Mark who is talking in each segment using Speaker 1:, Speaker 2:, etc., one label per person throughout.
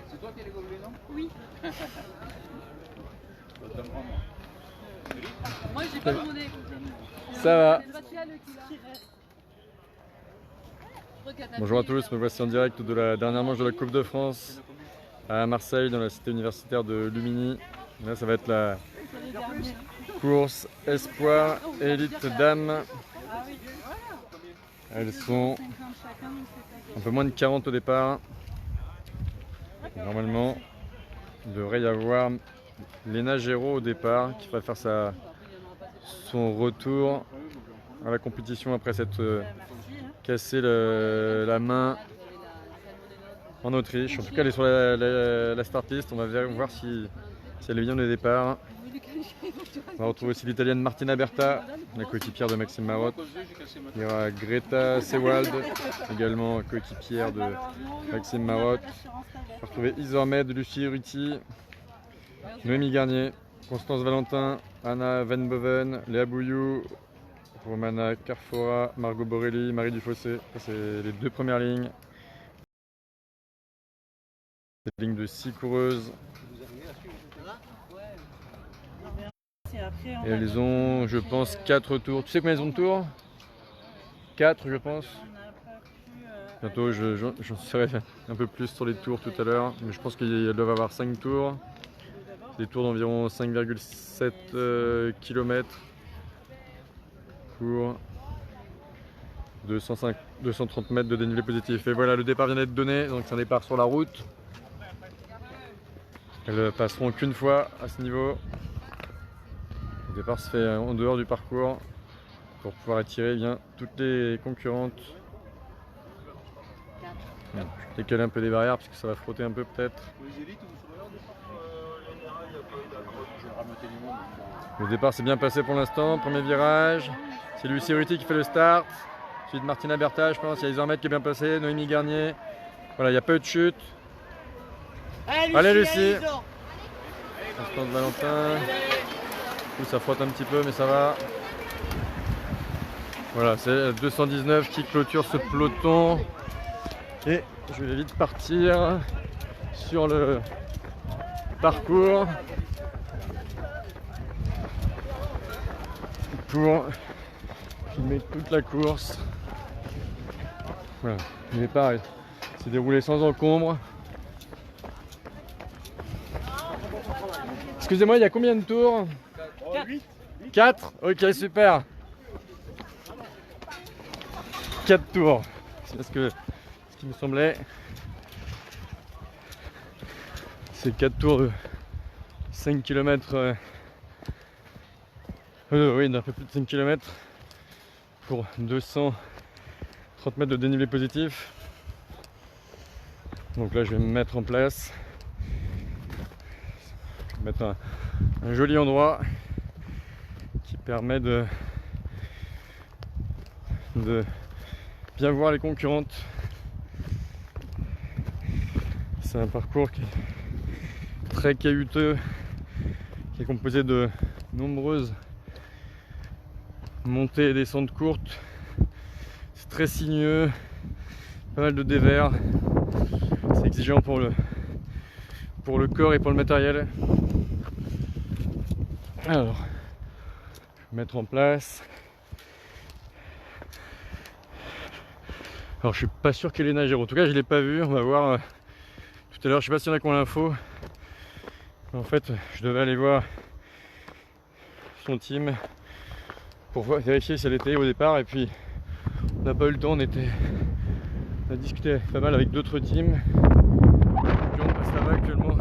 Speaker 1: C'est toi qui as les gobelets, non?
Speaker 2: Oui. Moi, j'ai pas de monnaie.
Speaker 3: Ça va. Bonjour à tous, me voici en direct de la dernière manche de la Coupe de France à Marseille, dans la cité universitaire de Lumini. Là, ça va être la course Espoir Élite Dames. Elles sont un peu moins de 40 au départ. Normalement, il devrait y avoir Léna Géraud au départ qui va faire son retour à la compétition après s'être cassé la main en Autriche. En tout cas, elle est sur la start list. On va voir si elle est bien au départ. On va retrouver aussi l'italienne Martina Berta, la coéquipière de Maxime Marotte. Il y aura Greta Sewald, également coéquipière de Maxime Marotte. On va retrouver Isormed, Lucie Ruti, Noémie Garnier, Constance Valentin, Anna Venboven, Léa Bouillou, Romana Carfora, Margot Borelli, Marie Dufossé. C'est les deux premières lignes. Des lignes de 6 coureuses. Et elles ont, je pense, 4 tours. Tu sais combien elles ont de tours? 4, je pense. Bientôt, j'en saurai un peu plus sur les tours tout à l'heure. Mais je pense qu'elles doivent avoir 5 tours. Des tours d'environ 5,7 km. Pour 230 mètres de dénivelé positif. Et voilà, le départ vient d'être donné. Donc c'est un départ sur la route. Elles passeront qu'une fois à ce niveau. Le départ se fait en dehors du parcours pour pouvoir attirer bien toutes les concurrentes. Je vais décaler un peu les barrières parce que ça va frotter un peu peut-être. Le départ s'est bien passé pour l'instant. Premier virage, c'est Lucie Ruti qui fait le start. Suite de Martina Berta, je pense. Il y a Isormed qui est bien passé, Noémie Garnier. Voilà, il n'y a pas eu de chute. Allez Lucie! Constance Valentin. Ça frotte un petit peu mais ça va. Voilà, c'est 219 qui clôture ce peloton. Et je vais vite partir sur le parcours pour filmer toute la course. Voilà, le départ s'est déroulé sans encombre. Excusez-moi, il y a combien de tours? 4. Ok, super. 4 tours. C'est ce qui me semblait. C'est 4 tours de 5 km. Oui, d'un peu plus de 5 km pour 230 mètres de dénivelé positif. Donc là, je vais me mettre en place. Je vais mettre un joli endroit qui permet de bien voir les concurrentes. C'est un parcours qui est très caillouteux, qui est composé de nombreuses montées et descentes courtes. C'est très sinueux, pas mal de dévers. C'est exigeant pour le corps et pour le matériel. Alors, je vais mettre en place. Alors je suis pas sûr qu'elle est nageur, en tout cas je l'ai pas vue, on va voir tout à l'heure, je sais pas s'il y en a qui ont l'info. En fait je devais aller voir son team pour vérifier si elle était au départ et puis on n'a pas eu le temps, on a discuté pas mal avec d'autres teams. Donc ça va actuellement.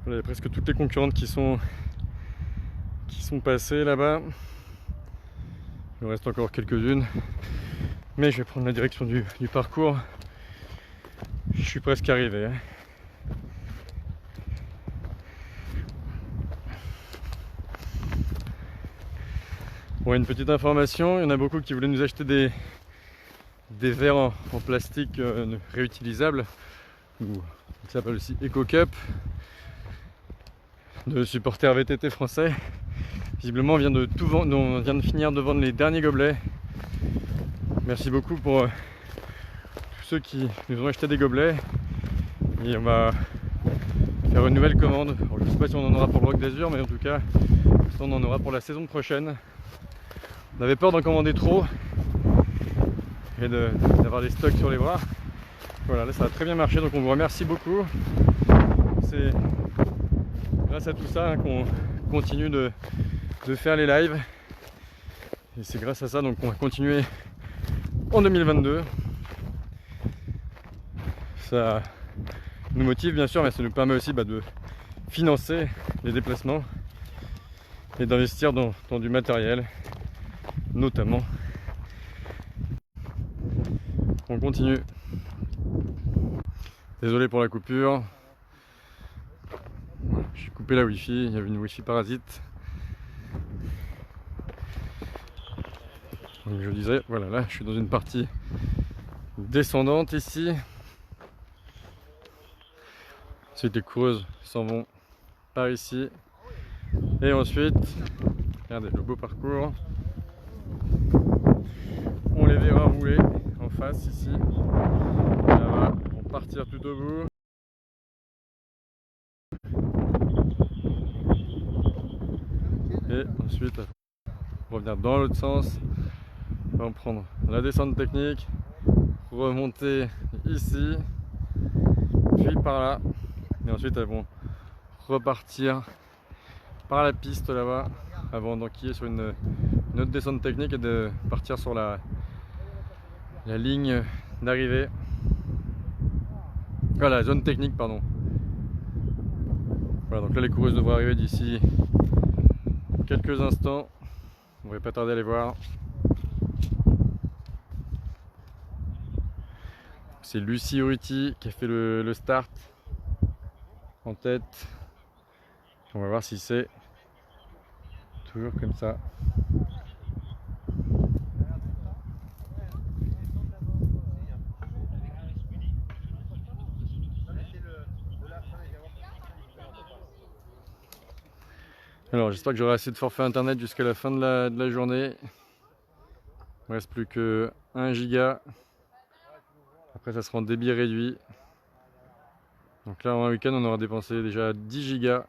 Speaker 3: Il y a presque toutes les concurrentes qui sont passées là-bas. Il me reste encore quelques-unes. Mais je vais prendre la direction du parcours. Je suis presque arrivé. Bon, une petite information, il y en a beaucoup qui voulaient nous acheter des verres en plastique réutilisables ou qui s'appelle aussi Eco Cup, de supporters VTT français. Visiblement on vient de finir de vendre les derniers gobelets. Merci beaucoup pour tous ceux qui nous ont acheté des gobelets. Et on va faire une nouvelle commande. Alors, je ne sais pas si on en aura pour le Roc d'Azur, mais en tout cas on en aura pour la saison prochaine. On avait peur d'en commander trop et d'avoir des stocks sur les bras. Voilà, là ça a très bien marché, donc on vous remercie beaucoup. C'est grâce à tout ça qu'on continue de faire les lives. Et c'est grâce à ça donc qu'on va continuer en 2022. Ça nous motive bien sûr, mais ça nous permet aussi de financer les déplacements et d'investir dans du matériel notamment. On continue. Désolé pour la coupure. J'ai coupé la wifi, il y avait une wifi parasite. Donc je disais, voilà, là je suis dans une partie descendante ici. Ensuite les coureuses s'en vont par ici. Et ensuite, regardez le beau parcours. On les verra rouler en face ici. Là-bas, ils vont partir tout au bout. Et ensuite, revenir dans l'autre sens. On va prendre la descente technique, remonter ici, puis par là. Et ensuite, elles vont repartir par la piste là-bas avant d'enquiller sur une autre descente technique et de partir sur la ligne d'arrivée. Voilà, la zone technique, pardon. Voilà, donc là les coureuses devraient arriver d'ici quelques instants. On ne va pas tarder à les voir. C'est Lucie Urruti qui a fait le start en tête. On va voir si c'est toujours comme ça. Alors j'espère que j'aurai assez de forfait internet jusqu'à la fin de la journée. Il ne reste plus que 1 giga. Après ça sera en débit réduit. Donc là en un week-end on aura dépensé déjà 10 gigas.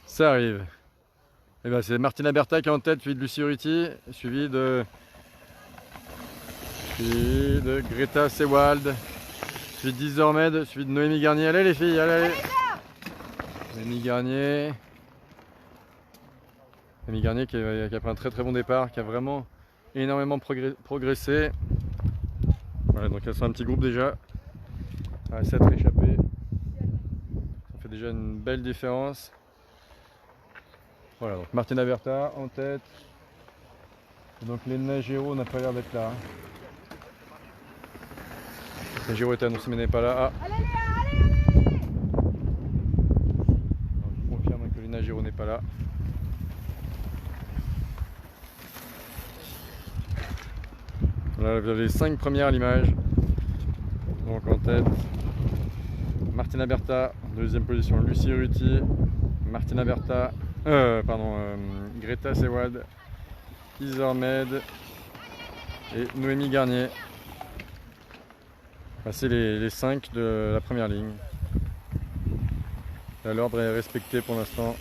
Speaker 3: Ça arrive. Et ben c'est Martina Bertha qui est en tête, suivi de Lucie Urruti, suivi de Greta Sewald, suivi d'Isormed, suivi de Noémie Garnier. Allez les filles, allez, allez. Noémie Garnier. Noémie Garnier qui a pris un très très bon départ, qui a vraiment énormément progressé. Voilà, donc elles sont un petit groupe déjà à 7 échappés. Ça fait déjà une belle différence. Voilà, donc Martina Bertha en tête. Et donc Léna Géraud n'a pas l'air d'être là. Léna Géraud était annoncée mais n'est pas là. Ah. Allez, allez, allez. Donc, je confirme que Léna Géraud n'est pas là. Voilà, vous avez les 5 premières à l'image. Donc en tête, Martina Bertha, deuxième position Lucie Urruti, Martina Bertha, Greta Sewald, Isormed et Noémie Garnier. C'est les 5 de la première ligne. L'ordre est respecté pour l'instant.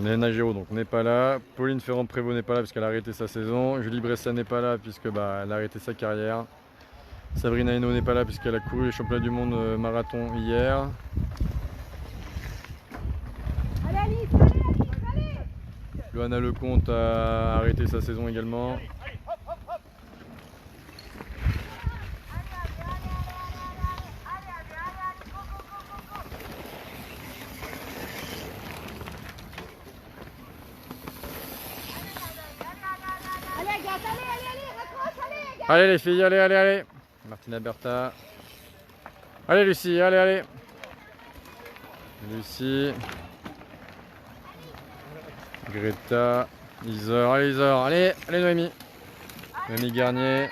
Speaker 3: Léna Géraud donc n'est pas là, Pauline Ferrand-Prévot n'est pas là puisqu'elle a arrêté sa saison, Julie Bressa n'est pas là puisque elle a arrêté sa carrière, Sabrina Hainaut n'est pas là puisqu'elle a couru les championnats du monde marathon hier.
Speaker 2: Allez Alice, allez, allez.
Speaker 3: Johanna Lecomte a arrêté sa saison également.
Speaker 2: Allez, Agathe, allez, raccroche, allez, Agathe.
Speaker 3: Allez les filles, allez. Martina Bertha. Allez Lucie, allez. Lucie. Greta. Isor, allez Noémie. Noémie Garnier.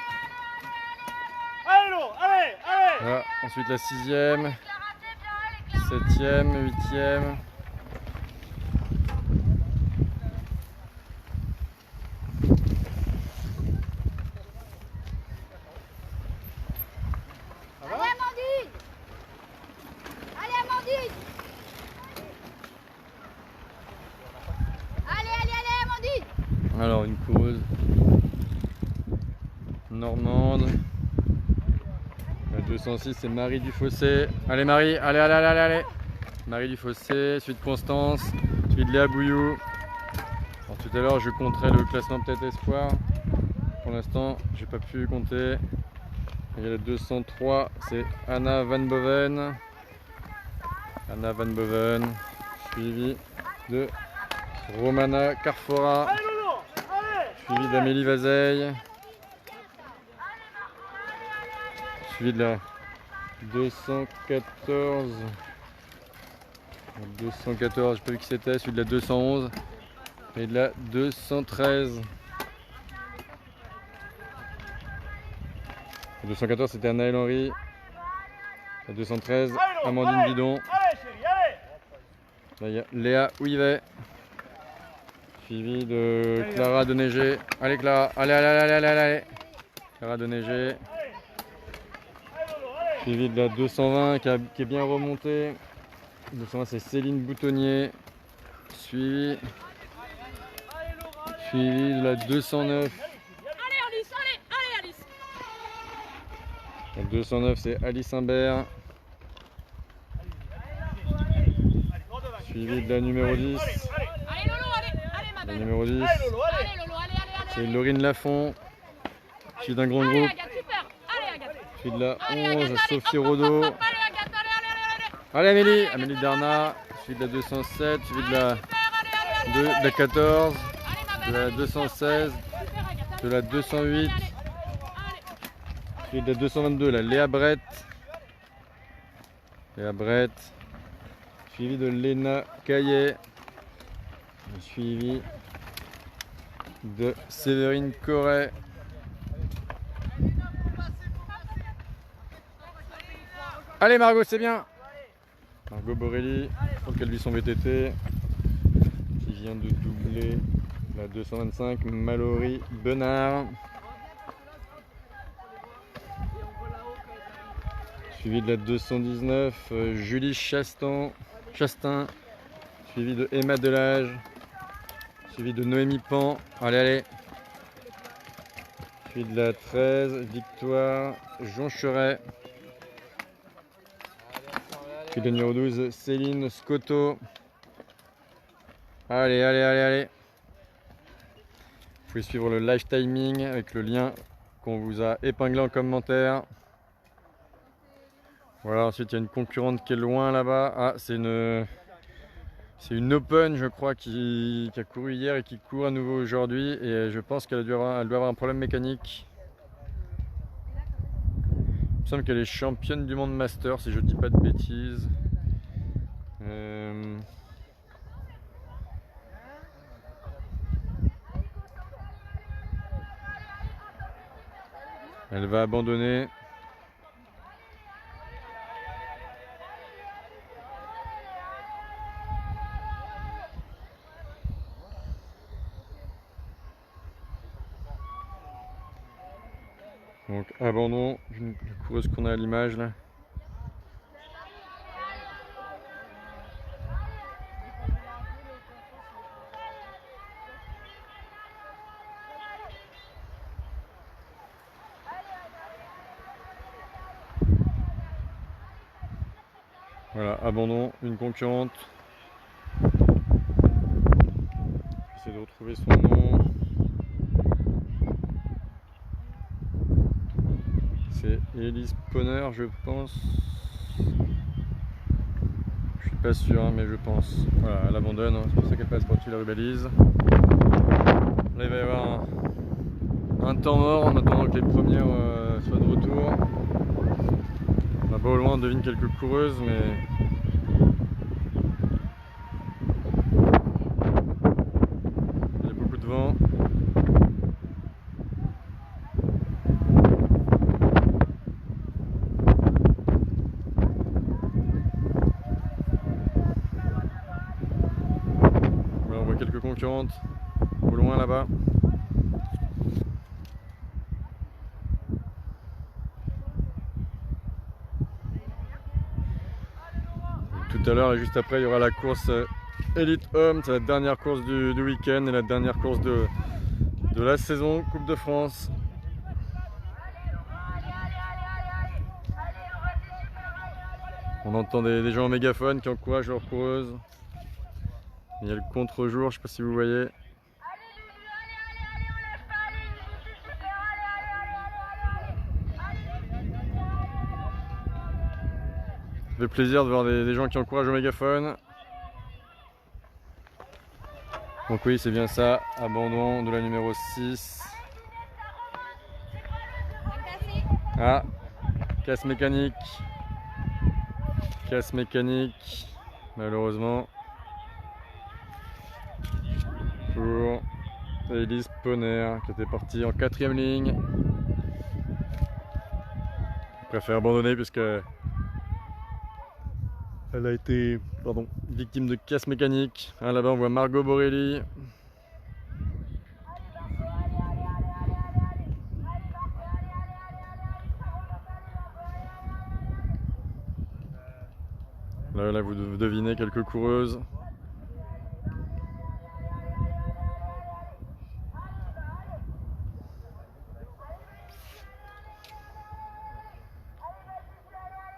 Speaker 3: Voilà. Ensuite la 6e, 7e, 8e.
Speaker 2: Allez, Amandine. Allez, Amandine. Allez, Amandine.
Speaker 3: Alors une coureuse normande. La 206 c'est Marie Dufossé. Allez Marie, allez. Marie Dufossé, suite Constance, suite Léa Bouillou. Alors, tout à l'heure je compterai le classement peut-être espoir. Pour l'instant j'ai pas pu compter. Il y a la 203, c'est Anna Van Boven. Suivi de Romana Carfora. Suivi d'Amélie Vazeille. Suivi de la 214. 214, j'ai pas vu qui c'était. Suivi de la 211 et de la 213. La 214 c'était Anaëlle Henry. La 213, Amandine Guidon. Là il y a Léa Ouivet. Suivi de Clara Deneiger. Allez Clara, allez. Clara Deneiger. Suivi de la 220 qui est bien remontée. 220 c'est Céline Boutonnier. Suivi de la 209.
Speaker 2: Allez, Alice.
Speaker 3: La 209 c'est Alice Imbert. Suivi de la numéro 10.
Speaker 2: Allez, Lolo, allez, ma
Speaker 3: La
Speaker 2: belle.
Speaker 3: numéro 10
Speaker 2: Allez, Lolo, allez.
Speaker 3: c'est Laurine Lafont. Suivi d'un grand
Speaker 2: Allez,
Speaker 3: groupe.
Speaker 2: Agathe, super. Allez, Agathe.
Speaker 3: Suivi de la
Speaker 2: Allez,
Speaker 3: 11
Speaker 2: Agathe,
Speaker 3: Sophie
Speaker 2: allez,
Speaker 3: Rodeau.
Speaker 2: Allez, Agathe, allez.
Speaker 3: Allez Amélie Darna. Suivi de la 207. Suivi de la 14. De la 216. De la 208. Suivi de la 222 la Léa Brett. Suivi de Léna Caillet. Suivi de Séverine Corret. Allez Margot, c'est bien. Margot Borelli, je crois qu'elle vit son VTT. Qui vient de doubler la 225 Mallory Benard. Suivi de la 219 Julie Chastin. Suivi de Emma Delage. Suivi de Noémie Pan. Allez. Suivi de la 13 Victoire Joncheret. Puis le numéro 12, Céline Scotto. Allez. Vous pouvez suivre le live timing avec le lien qu'on vous a épinglé en commentaire. Voilà, ensuite il y a une concurrente qui est loin là-bas. Ah, c'est une Open, je crois, qui a couru hier et qui court à nouveau aujourd'hui. Et je pense qu'elle doit avoir un problème mécanique. Il me semble qu'elle est championne du monde master, si je dis pas de bêtises. Elle va abandonner. Donc abandon d'une coureuse qu'on a à l'image là. Voilà, abandon, une concurrente. J'essaie de retrouver son nom. C'est Elise Ponner, je pense. Je suis pas sûr, hein, mais je pense. Voilà, elle abandonne, hein. C'est pour ça qu'elle passe par-dessus la rubalise. Là, il va y avoir un temps mort en attendant que les premières soient de retour. Là-bas au loin on devine quelques coureuses, mais il y a beaucoup de vent. Voilà, on voit quelques concurrentes au loin là-bas. Tout à l'heure et juste après il y aura la course Elite Homme, c'est la dernière course du week-end et la dernière course de la saison Coupe de France. On entend des gens au mégaphone qui encouragent leurs coureuses. Il y a le contre-jour, je ne sais pas si vous voyez. Ça fait plaisir de voir des gens qui encouragent au mégaphone. Donc oui, c'est bien ça, abandon de la numéro 6. Ah, casse mécanique. Casse mécanique, malheureusement. Pour Elise Ponner, qui était partie en 4ème ligne. Je préfère abandonner puisque elle a été victime de casse mécanique. Ah, là-bas on voit Margot Borelli. Là vous devinez quelques coureuses.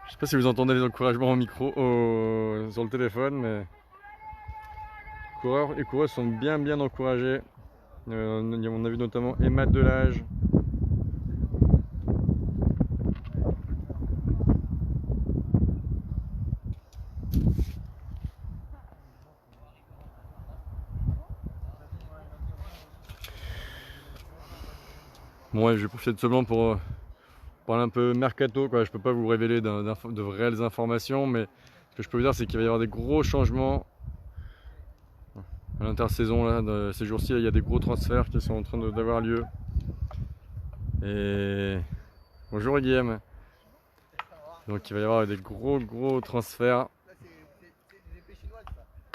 Speaker 3: Je sais pas si vous entendez les encouragements au micro, sur le téléphone, mais les coureurs et coureuses sont bien encouragés. On a vu notamment Emma Delage. Bon ouais, je vais profiter de ce blanc pour parler un peu mercato, quoi. Je peux pas vous révéler de réelles informations, mais ce que je peux vous dire c'est qu'il va y avoir des gros changements à l'intersaison là, ces jours-ci. Il y a des gros transferts qui sont en train d'avoir lieu. Et bonjour Guillaume. Donc il va y avoir des gros transferts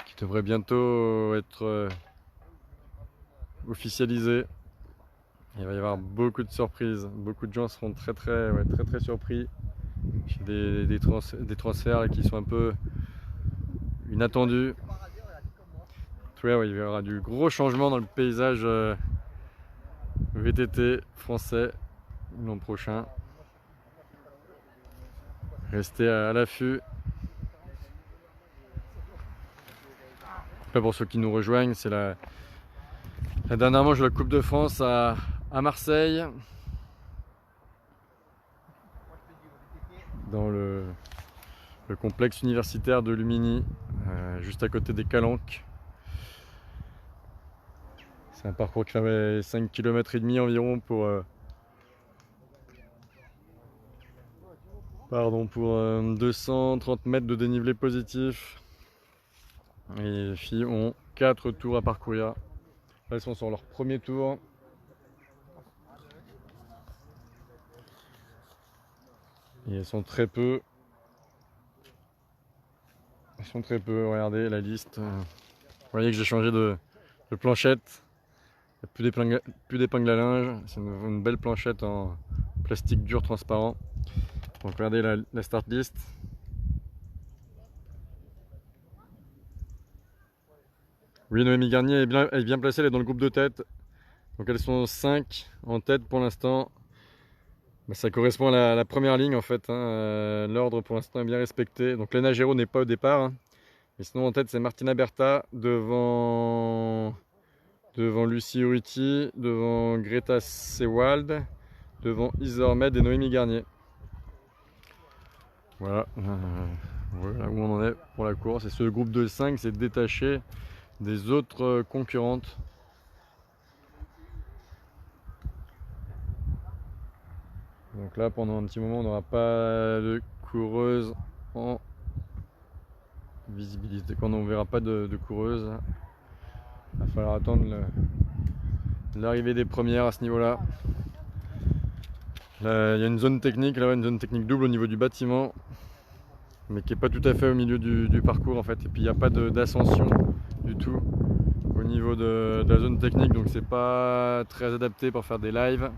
Speaker 3: qui devraient bientôt être officialisés. Il va y avoir beaucoup de surprises, beaucoup de gens seront très surpris. Des transferts qui sont un peu inattendus. En tout cas, il y aura du gros changement dans le paysage VTT français l'an prochain. Restez à l'affût. Pour ceux qui nous rejoignent, c'est la dernière manche de la Coupe de France à Marseille, dans le complexe universitaire de Lumini, juste à côté des Calanques. C'est un parcours qui fait 5 km et demi environ pour 230 mètres de dénivelé positif. Et les filles ont 4 tours à parcourir. Là, elles sont sur leur premier tour. Et elles sont très peu. Regardez la liste. Vous voyez que j'ai changé de planchette. Il n'y a plus d'épingle à linge. C'est une belle planchette en plastique dur transparent. Donc regardez la start list. Oui, Noémie Garnier est bien placée, elle est dans le groupe de tête. Donc elles sont 5 en tête pour l'instant. Ça correspond à la première ligne en fait. L'ordre pour l'instant est bien respecté. Donc Léna Géraud n'est pas au départ. Mais sinon en tête c'est Martina Berta devant Lucie Urruti, devant Greta Sewald, devant Isor Med et Noémie Garnier. Voilà, voilà où on en est pour la course. Et ce groupe de 5 s'est détaché des autres concurrentes. Donc là, pendant un petit moment, on n'aura pas de coureuse en visibilité. Quand on ne verra pas de coureuse, il va falloir attendre l'arrivée des premières à ce niveau-là. Là, il y a une zone technique, là, une zone technique double au niveau du bâtiment, mais qui n'est pas tout à fait au milieu du parcours en fait. Et puis il n'y a pas d'ascension du tout au niveau de la zone technique, donc c'est pas très adapté pour faire des lives.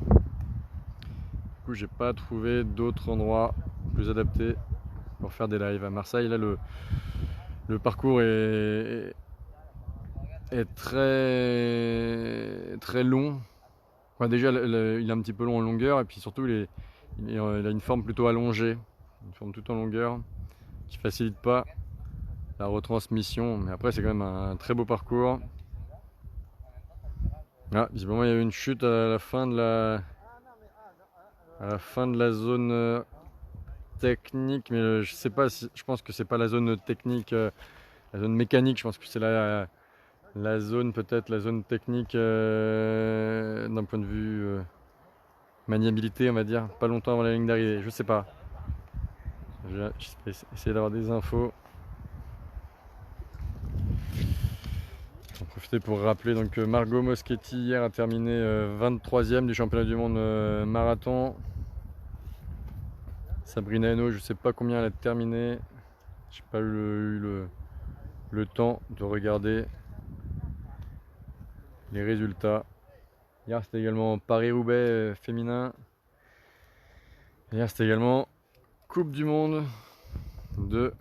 Speaker 3: Du coup, j'ai pas trouvé d'autres endroits plus adaptés pour faire des lives. À Marseille, là, le parcours est très long. Enfin, déjà, il est un petit peu long en longueur, et puis surtout, il a une forme plutôt allongée, une forme tout en longueur, qui facilite pas la retransmission. Mais après, c'est quand même un très beau parcours. Ah, visiblement, il y a eu une chute à la fin de la zone technique, mais je sais pas si, je pense que c'est pas la zone technique, la zone mécanique. Je pense que c'est la zone, peut-être la zone technique d'un point de vue maniabilité, on va dire, pas longtemps avant la ligne d'arrivée. Je sais pas. Je vais essayer d'avoir des infos. J'en profiter pour rappeler donc Margot Moschetti hier a terminé 23e du championnat du monde marathon. Sabrina Hainaut, je sais pas combien elle a terminé. J'ai pas eu le temps de regarder les résultats. Hier c'était également Paris-Roubaix féminin. Hier c'était également Coupe du monde de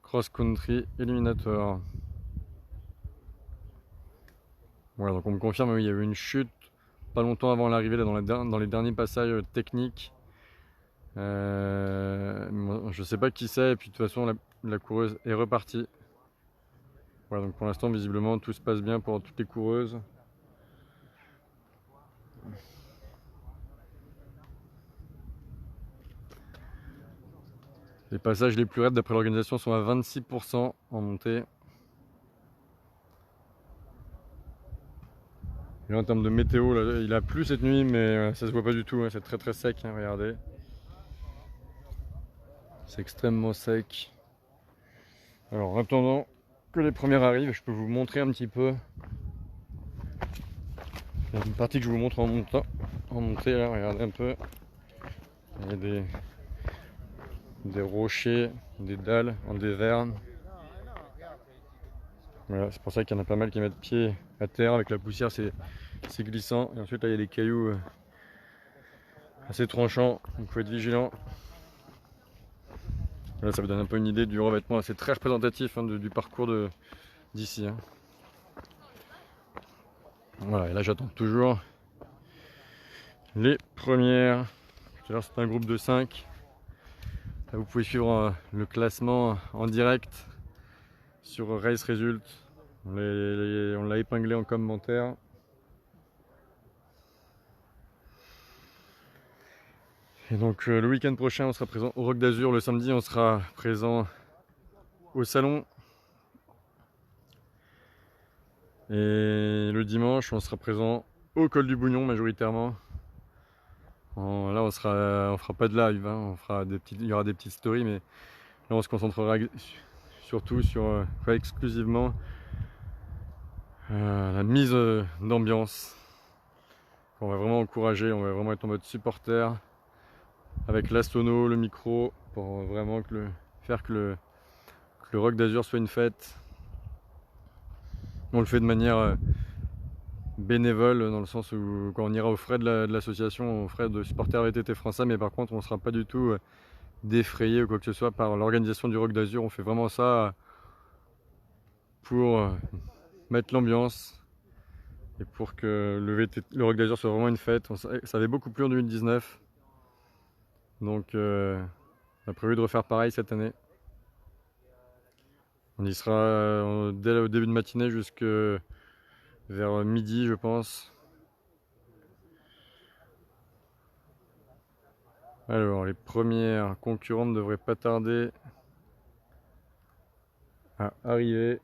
Speaker 3: cross-country éliminatoire. Voilà, donc on me confirme, oui, il y a eu une chute pas longtemps avant l'arrivée dans les derniers passages techniques. Je sais pas qui c'est, et puis de toute façon la coureuse est repartie. Voilà, donc pour l'instant visiblement tout se passe bien pour toutes les coureuses. Les passages les plus raides d'après l'organisation sont à 26% en montée. Et là, en termes de météo, là, il a plu cette nuit, mais ça se voit pas du tout, hein, c'est très sec, hein, regardez. C'est extrêmement sec. Alors en attendant que les premières arrivent, je peux vous montrer un petit peu. Il y a une partie que je vous montre en montée là, regardez un peu. Il y a des rochers, des dalles en déverne. Voilà, c'est pour ça qu'il y en a pas mal qui mettent pied à terre avec la poussière, c'est glissant. Et ensuite là il y a des cailloux assez tranchants, donc il faut être vigilant. Là ça vous donne un peu une idée du revêtement, c'est très représentatif hein, du parcours d'ici. Hein. Voilà, et là j'attends toujours les premières. Tout à l'heure c'était un groupe de 5. Là, vous pouvez suivre le classement en direct sur Race Result. On l'a épinglé en commentaire. Et donc le week-end prochain on sera présent au Roc d'Azur, le samedi on sera présent au salon. Et le dimanche on sera présent au col du Bougnon majoritairement. Là on fera pas de live, hein. Il y aura des petites stories, mais là on se concentrera surtout sur exclusivement la mise d'ambiance. On va vraiment encourager, on va vraiment être en mode supporter avec l'astono, le micro, pour vraiment faire que le Roc d'Azur soit une fête. On le fait de manière bénévole, dans le sens où quand on ira aux frais de l'association, aux frais de supporters VTT français, mais par contre on ne sera pas du tout défrayé ou quoi que ce soit par l'organisation du Roc d'Azur. On fait vraiment ça pour mettre l'ambiance et pour que le Roc d'Azur soit vraiment une fête. Ça avait beaucoup plu en 2019, donc on a prévu de refaire pareil cette année. On y sera dès le début de matinée jusque vers midi je pense. Alors les premières concurrentes ne devraient pas tarder à arriver.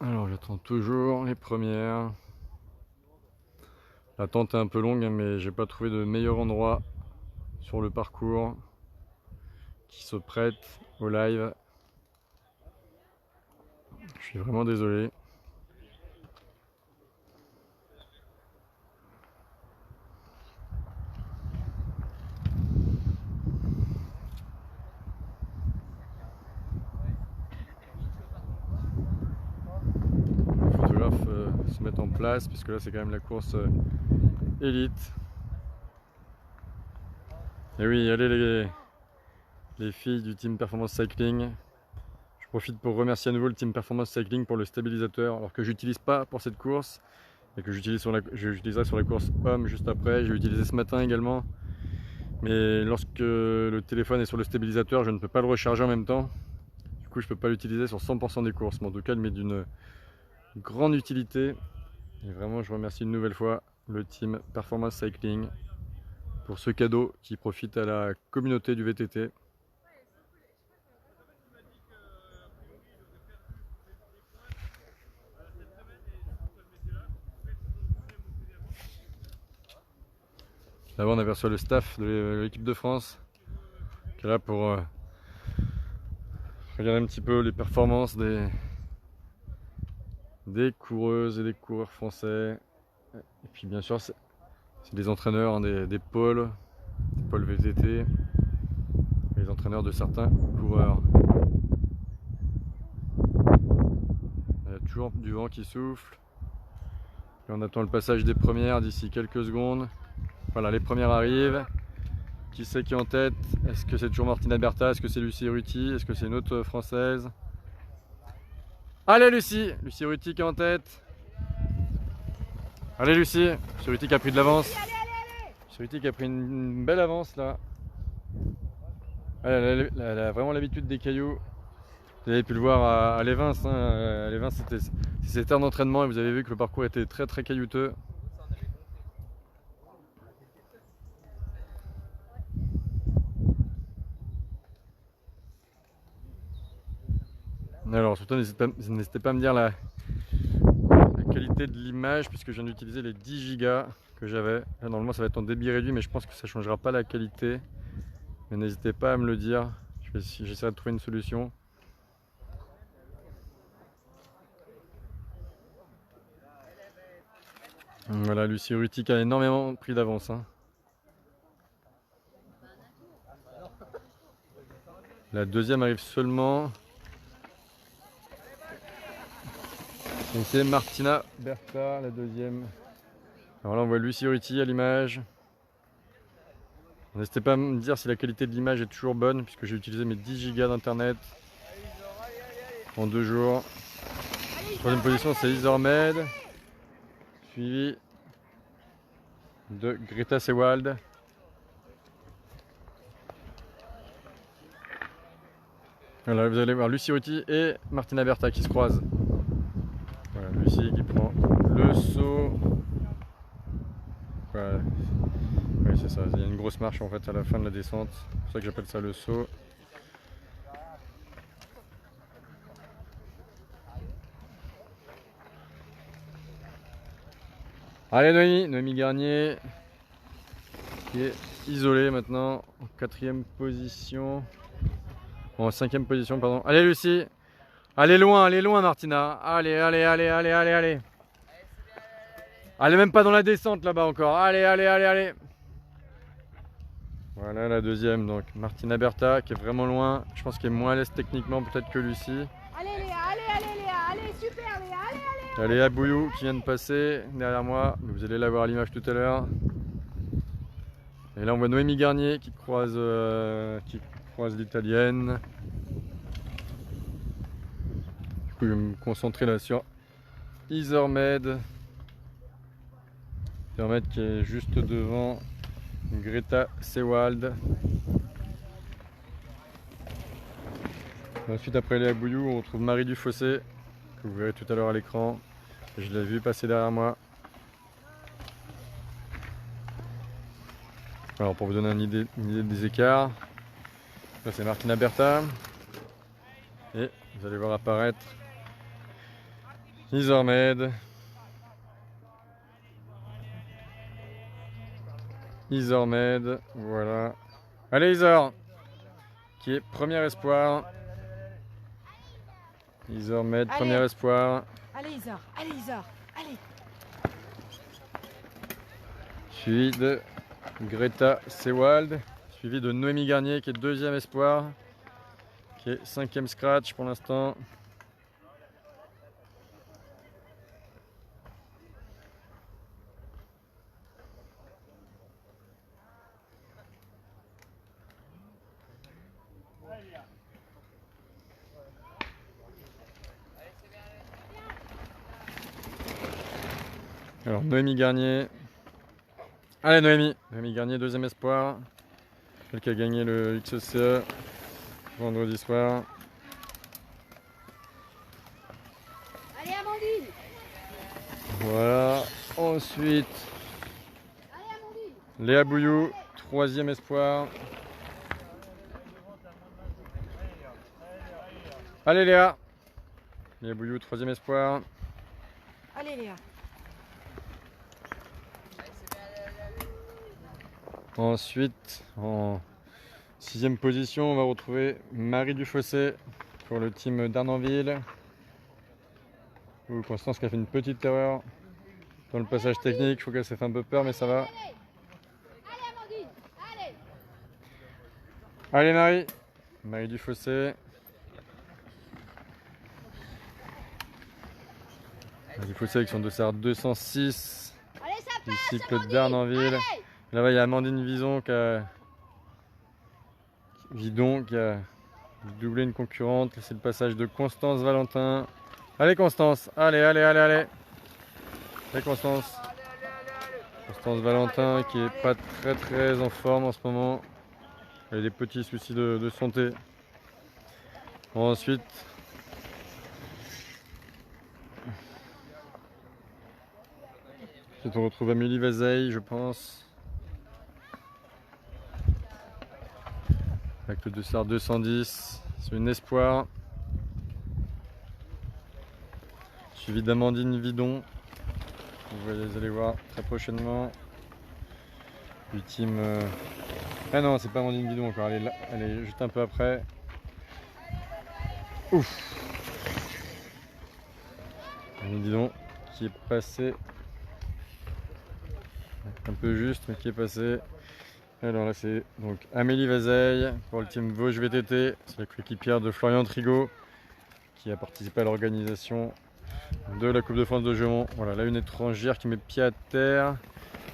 Speaker 3: Alors j'attends toujours les premières. L'attente est un peu longue, mais j'ai pas trouvé de meilleur endroit sur le parcours qui se prête au live. Je suis vraiment désolé. Les photographes se mettent en place puisque là c'est quand même la course élite. Et oui, allez les filles du Team Performance Cycling. Je profite pour remercier à nouveau le Team Performance Cycling pour le stabilisateur, alors que j'utilise pas pour cette course et que j'utiliserai sur la course homme juste après. J'ai utilisé ce matin également, mais lorsque le téléphone est sur le stabilisateur, je ne peux pas le recharger en même temps. Du coup, je peux pas l'utiliser sur 100% des courses, mais en tout cas, il m'est d'une grande utilité. Et vraiment, je remercie une nouvelle fois le Team Performance Cycling pour ce cadeau qui profite à la communauté du VTT. Là-bas, on aperçoit le staff de l'équipe de France qui est là pour regarder un petit peu les performances des coureuses et des coureurs français. Et puis bien sûr, c'est des entraîneurs hein, des pôles VTT, les entraîneurs de certains coureurs. Il y a toujours du vent qui souffle. Et on attend le passage des premières d'ici quelques secondes. Voilà, les premières arrivent. Qui c'est qui est en tête? Est-ce que c'est toujours Martina Bertha? Est-ce que c'est Lucie Ruti? Est-ce que c'est une autre française? Allez Lucie! Lucie Ruti qui est en tête. Allez Lucie! Lucie Ruti qui a pris de l'avance. Lucie Ruti qui a pris une belle avance là. Elle a vraiment l'habitude des cailloux. Vous avez pu le voir à l'Evins. Hein. À l'Evins c'était ses terres d'entraînement et vous avez vu que le parcours était très caillouteux. Alors surtout n'hésitez pas à me dire la qualité de l'image puisque je viens d'utiliser les 10 Go que j'avais. Là, normalement ça va être en débit réduit mais je pense que ça ne changera pas la qualité. Mais n'hésitez pas à me le dire, j'essaierai de trouver une solution. Voilà, Lucie Ruti qui a énormément pris d'avance. Hein. La deuxième arrive seulement. Et c'est Martina Bertha, la deuxième. Alors là on voit Lucie Ruti à l'image. N'hésitez pas à me dire si la qualité de l'image est toujours bonne puisque j'ai utilisé mes 10 Go d'internet en 2 jours. Troisième position c'est Isormed, suivi de Greta Sewald. Voilà, vous allez voir Lucie Ruti et Martina Bertha qui se croisent. Voilà, Lucie qui prend le saut. Voilà. Oui, c'est ça, il y a une grosse marche en fait à la fin de la descente, c'est pour ça que j'appelle ça le saut. Allez Noémie Garnier qui est isolée maintenant en 4e position, en 5e position pardon. Allez Lucie, allez loin Martina, allez. Elle est même pas dans la descente là-bas encore, allez. Voilà la deuxième, donc Martina Bertha qui est vraiment loin, je pense qu'elle est moins à l'aise techniquement peut-être que Lucie.
Speaker 2: Allez Léa, allez super Léa,
Speaker 3: Il y a Léa Bouillou qui vient de passer derrière moi, vous allez la voir à l'image tout à l'heure. Et là on voit Noémie Garnier qui croise l'italienne. Du coup je vais me concentrer là sur Isormed. Isormed qui est juste devant Greta Sewald. Ensuite après Léa Bouillou on retrouve Marie Dufossé que vous verrez tout à l'heure à l'écran. Je l'ai vu passer derrière moi. Alors pour vous donner une idée des écarts, là c'est Martina Bertha et vous allez voir apparaître Isormed. Isormed, voilà. Allez Isor, qui est premier espoir. Isormed,
Speaker 2: Allez.
Speaker 3: premier espoir.
Speaker 2: Allez Isor, allez.
Speaker 3: Suivi de Greta Sewald. Suivi de Noémie Garnier, qui est deuxième espoir. Qui est cinquième scratch pour l'instant. Alors Noémie Garnier. Allez Noémie. Noémie Garnier, deuxième espoir. Celle qui a gagné le XECE vendredi soir.
Speaker 2: Allez Amandine.
Speaker 3: Voilà. Ensuite,
Speaker 2: Allez Amandine.
Speaker 3: Léa Bouillou, troisième espoir. Allez Léa. Léa Bouillou, troisième espoir.
Speaker 2: Allez Léa.
Speaker 3: Ensuite, en sixième position, on va retrouver Marie Dufossé pour le team d'Arnanville. Ou Constance qui a fait une petite erreur dans le passage technique. Je trouve qu'elle s'est fait un peu peur, mais ça va.
Speaker 2: Allez Amandine. Allez.
Speaker 3: Allez Marie. Marie Dufossé. Marie Dufossé avec son dossard 206
Speaker 2: Allez ça
Speaker 3: du
Speaker 2: passe
Speaker 3: cycle
Speaker 2: Amandine.
Speaker 3: d'Arnanville.
Speaker 2: Allez.
Speaker 3: Là-bas, il y a Amandine Vidon qui a doublé une concurrente. C'est le passage de Constance Valentin. Allez Constance, allez. Allez Constance. Constance Valentin qui est pas très en forme en ce moment. Elle a des petits soucis de santé. Ensuite, on retrouve Amélie Vazeille, je pense. Avec le dossard 210, c'est une espoir. Suivi d'Amandine Vidon. Vous allez voir très prochainement. Du team. Ah non, c'est pas Amandine Vidon encore, elle est là, elle est juste un peu après. Ouf! Amandine Vidon qui est passé un peu juste, mais qui est passé. Alors là, c'est donc Amélie Vazeille pour le team Vosges VTT. C'est la coéquipière de Florian Trigot qui a participé à l'organisation de la Coupe de France de Jeumont. Voilà, là une étrangère qui met pied à terre.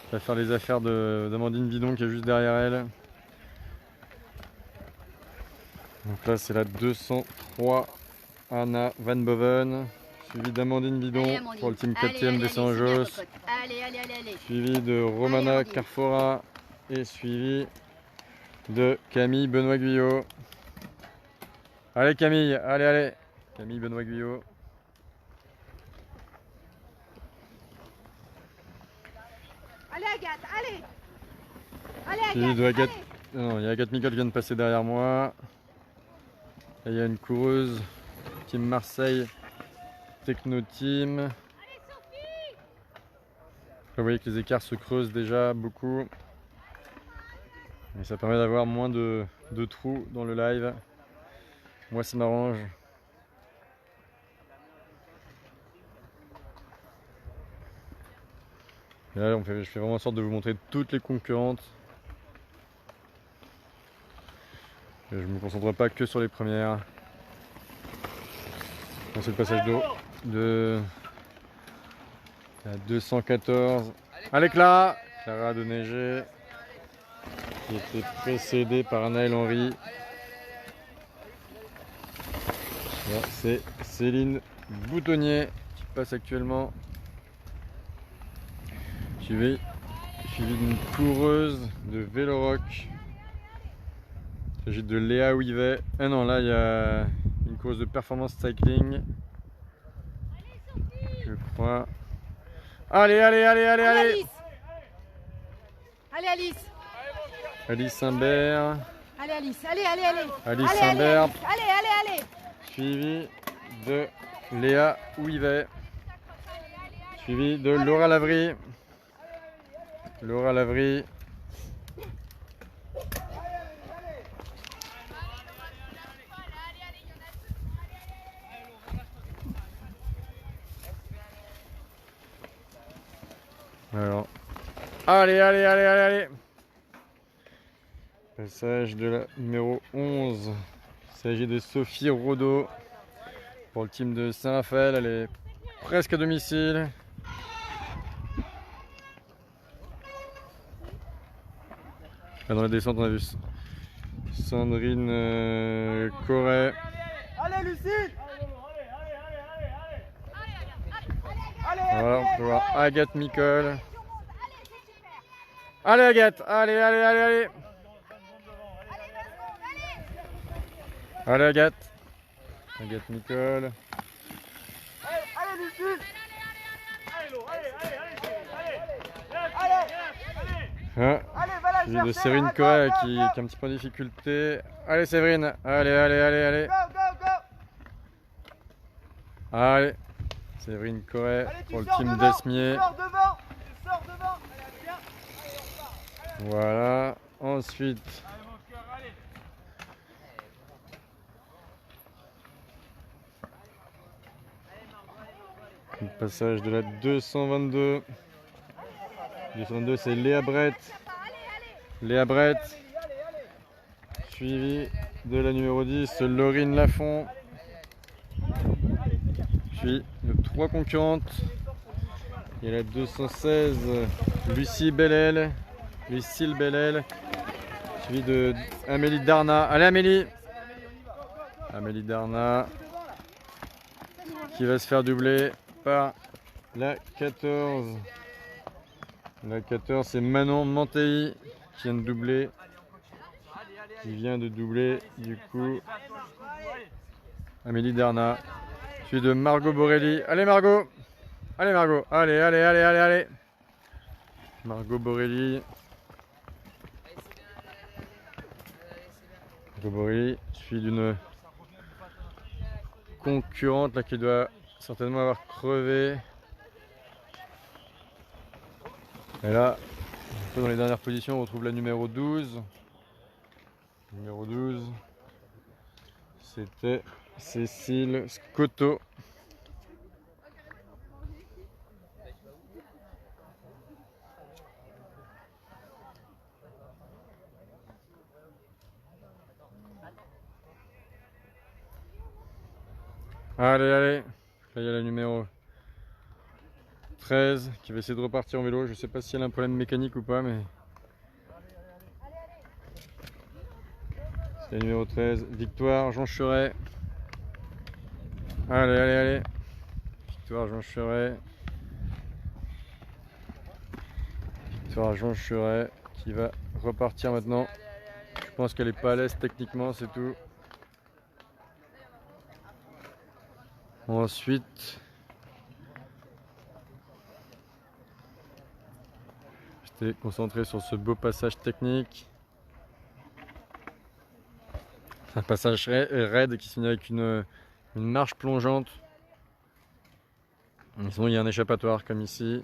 Speaker 3: Qui va faire les affaires d'Amandine Vidon qui est juste derrière elle. Donc là, c'est la 203 Anna Van Boven. Suivi d'Amandine Vidon pour le team KTM des Saint-Jos. Suivi de Romana Carfora. Et suivi de Camille Benoît Guyot. Allez Camille, allez. Camille Benoît Guyot.
Speaker 2: Allez Agathe, allez.
Speaker 3: Suivi de Agathe. Non, il y a Agathe Micol qui vient de passer derrière moi. Et il y a une coureuse Team Marseille Techno Team. Là, vous voyez que les écarts se creusent déjà beaucoup. Et ça permet d'avoir moins de trous dans le live. Moi, ça m'arrange. Et là, je fais vraiment en sorte de vous montrer toutes les concurrentes. Et je ne me concentrerai pas que sur les premières. C'est le passage d'eau de la 214. Allez Clara de Neiger, qui était précédée par Anaël Henry. C'est Céline Boutonnier qui passe actuellement. Suivi d'une coureuse de Véloroc. Il s'agit de Léa Ouivet. Ah non, là il y a une coureuse de performance cycling. Je crois. Allez
Speaker 2: Alice. Allez Alice.
Speaker 3: Alice Imbert.
Speaker 2: Allez Alice, allez.
Speaker 3: Alice
Speaker 2: Allez,
Speaker 3: Imbert.
Speaker 2: allez.
Speaker 3: Suivi de Léa Ouivet. Suivi de Laura Lavry. Laura Lavry. Alors, allez, allez, allez, allez, allez. Passage de la numéro 11. Il s'agit de Sophie Rodeau pour le team de Saint-Raphaël. Elle est presque à domicile. Là, dans la descente, on a vu Sandrine Corret.
Speaker 4: Allez Lucie!
Speaker 3: Voilà, on peut voir Agathe Micole. Allez Agathe, allez, allez, allez, allez. Allez Agathe. Agathe Micole.
Speaker 4: Allez Lucie!
Speaker 3: Ah,
Speaker 4: Allez, va la
Speaker 3: suivi de
Speaker 4: chercher,
Speaker 3: Séverine
Speaker 4: hein,
Speaker 3: Corret
Speaker 4: go, go,
Speaker 3: qui
Speaker 4: go.
Speaker 3: est un petit peu en difficulté. Allez Séverine, allez, allez, allez, allez.
Speaker 4: Go, go, go!
Speaker 3: Allez, Séverine Corret
Speaker 4: Allez, tu
Speaker 3: pour le
Speaker 4: sors
Speaker 3: team
Speaker 4: devant,
Speaker 3: d'Esmier.
Speaker 4: tu sors devant, tu sors devant. Allez, viens. Allez, on part. Allez,
Speaker 3: Voilà, ensuite
Speaker 4: allez mon cœur, allez.
Speaker 3: le passage de la 222. 222 c'est Léa Brett. Léa Brett. Suivi de la numéro 10, Laurine Lafont. Puis de 3 concurrentes. Il y a la 216, Lucie Bellel. Lucille Bellel. Suivi de Amélie Darna. Allez Amélie! Amélie Darna. Qui va se faire doubler par la 14. La 14 c'est Manon Mantei qui vient de doubler. Qui vient de doubler du coup Amélie Darna. Suivi de Margot Borelli. Allez Margot! Allez Margot! Allez, allez, allez, allez, allez! Margot Borelli. Margot Borelli, suivi d'une concurrente là qui doit certainement avoir crevé. Et là, un peu dans les dernières positions, on retrouve la numéro 12. Numéro 12, c'était Cécile Scotto. Allez, allez. Là, il y a la numéro 13 qui va essayer de repartir en vélo. Je ne sais pas si elle a un problème mécanique ou pas, mais... C'est la numéro 13, Victoire Jean Cheret. Allez, allez, allez. Victoire Jean Cheret. Victoire Jean Cheret qui va repartir maintenant. Je pense qu'elle est pas à l'aise techniquement, c'est tout. Ensuite, j'étais concentré sur ce beau passage technique. Un passage raide qui se finit avec une marche plongeante. Sinon, il y a un échappatoire comme ici.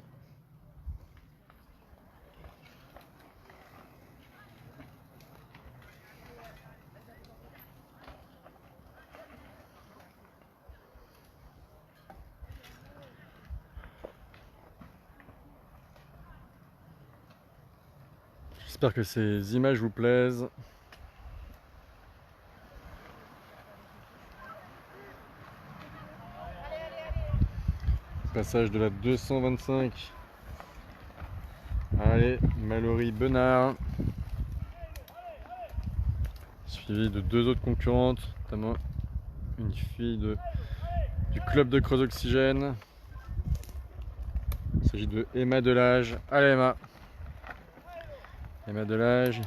Speaker 3: J'espère que ces images vous plaisent. Passage de la 225. Allez, Mallory Benard. Suivi de 2 autres concurrentes, notamment une fille du club de Creuse Oxygène. Il s'agit de Emma Delage. Allez Emma. Emma Delage.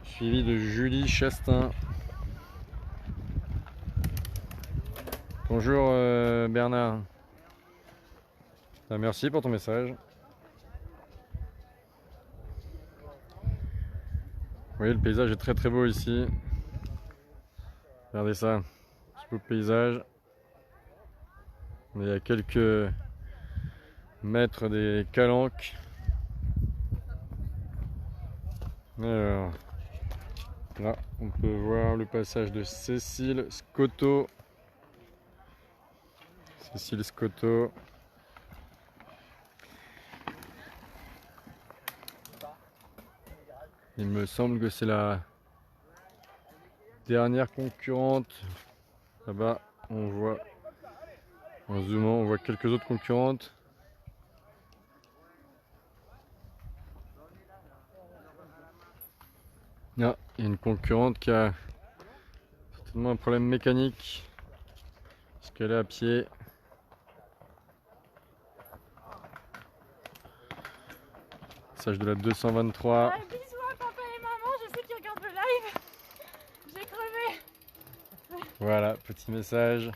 Speaker 3: Suivi de Julie Chastain. Bonjour Bernard. Merci pour ton message. Vous voyez, le paysage est très très beau ici. Regardez ça. Beau paysage. Il y a quelques mètres des calanques. Alors, là, on peut voir le passage de Cécile Scotto. Cécile Scotto. Il me semble que c'est la dernière concurrente. Là-bas, on voit, en zoomant, on voit quelques autres concurrentes. Ah, il y a une concurrente qui a certainement un problème mécanique parce qu'elle est à pied. Passage de la 223.
Speaker 5: Ouais, bisous à papa et maman, je sais qu'ils regardent le live. J'ai crevé.
Speaker 3: Voilà, petit message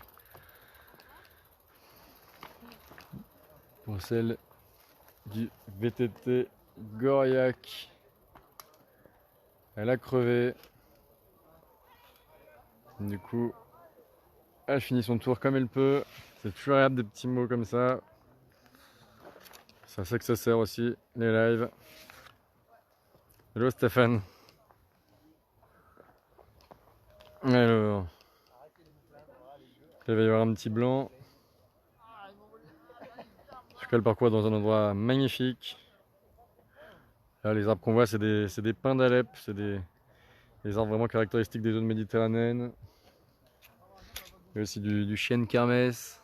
Speaker 3: pour celle du VTT Goriac. Elle a crevé. Du coup, elle finit son tour comme elle peut. C'est toujours agréable des petits mots comme ça. C'est à ça que ça sert aussi, les lives. Hello Stéphane. Alors, il va y avoir un petit blanc. En tout cas, le parcours est dans un endroit magnifique. Là, les arbres qu'on voit, c'est des pins d'Alep. C'est des arbres vraiment caractéristiques des zones méditerranéennes. Il y a aussi du chêne kermès.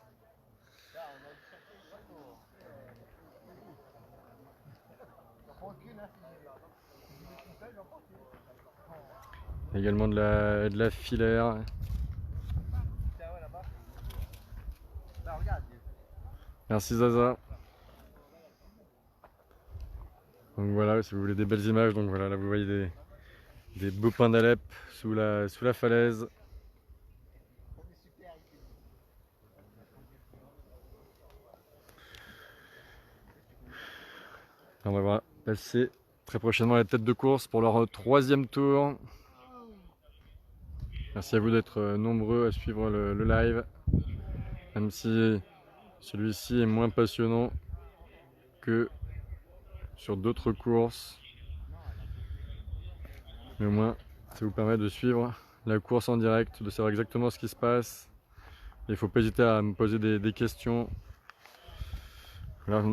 Speaker 3: Également de la filaire. Merci Zaza. Donc voilà, si vous voulez des belles images, donc voilà, là vous voyez des beaux pins d'Alep sous la falaise. On va passer très prochainement à la tête de course pour leur 3e tour. Merci à vous d'être nombreux à suivre le live, même si celui-ci est moins passionnant que sur d'autres courses. Mais au moins, ça vous permet de suivre la course en direct, de savoir exactement ce qui se passe. Il ne faut pas hésiter à me poser des questions.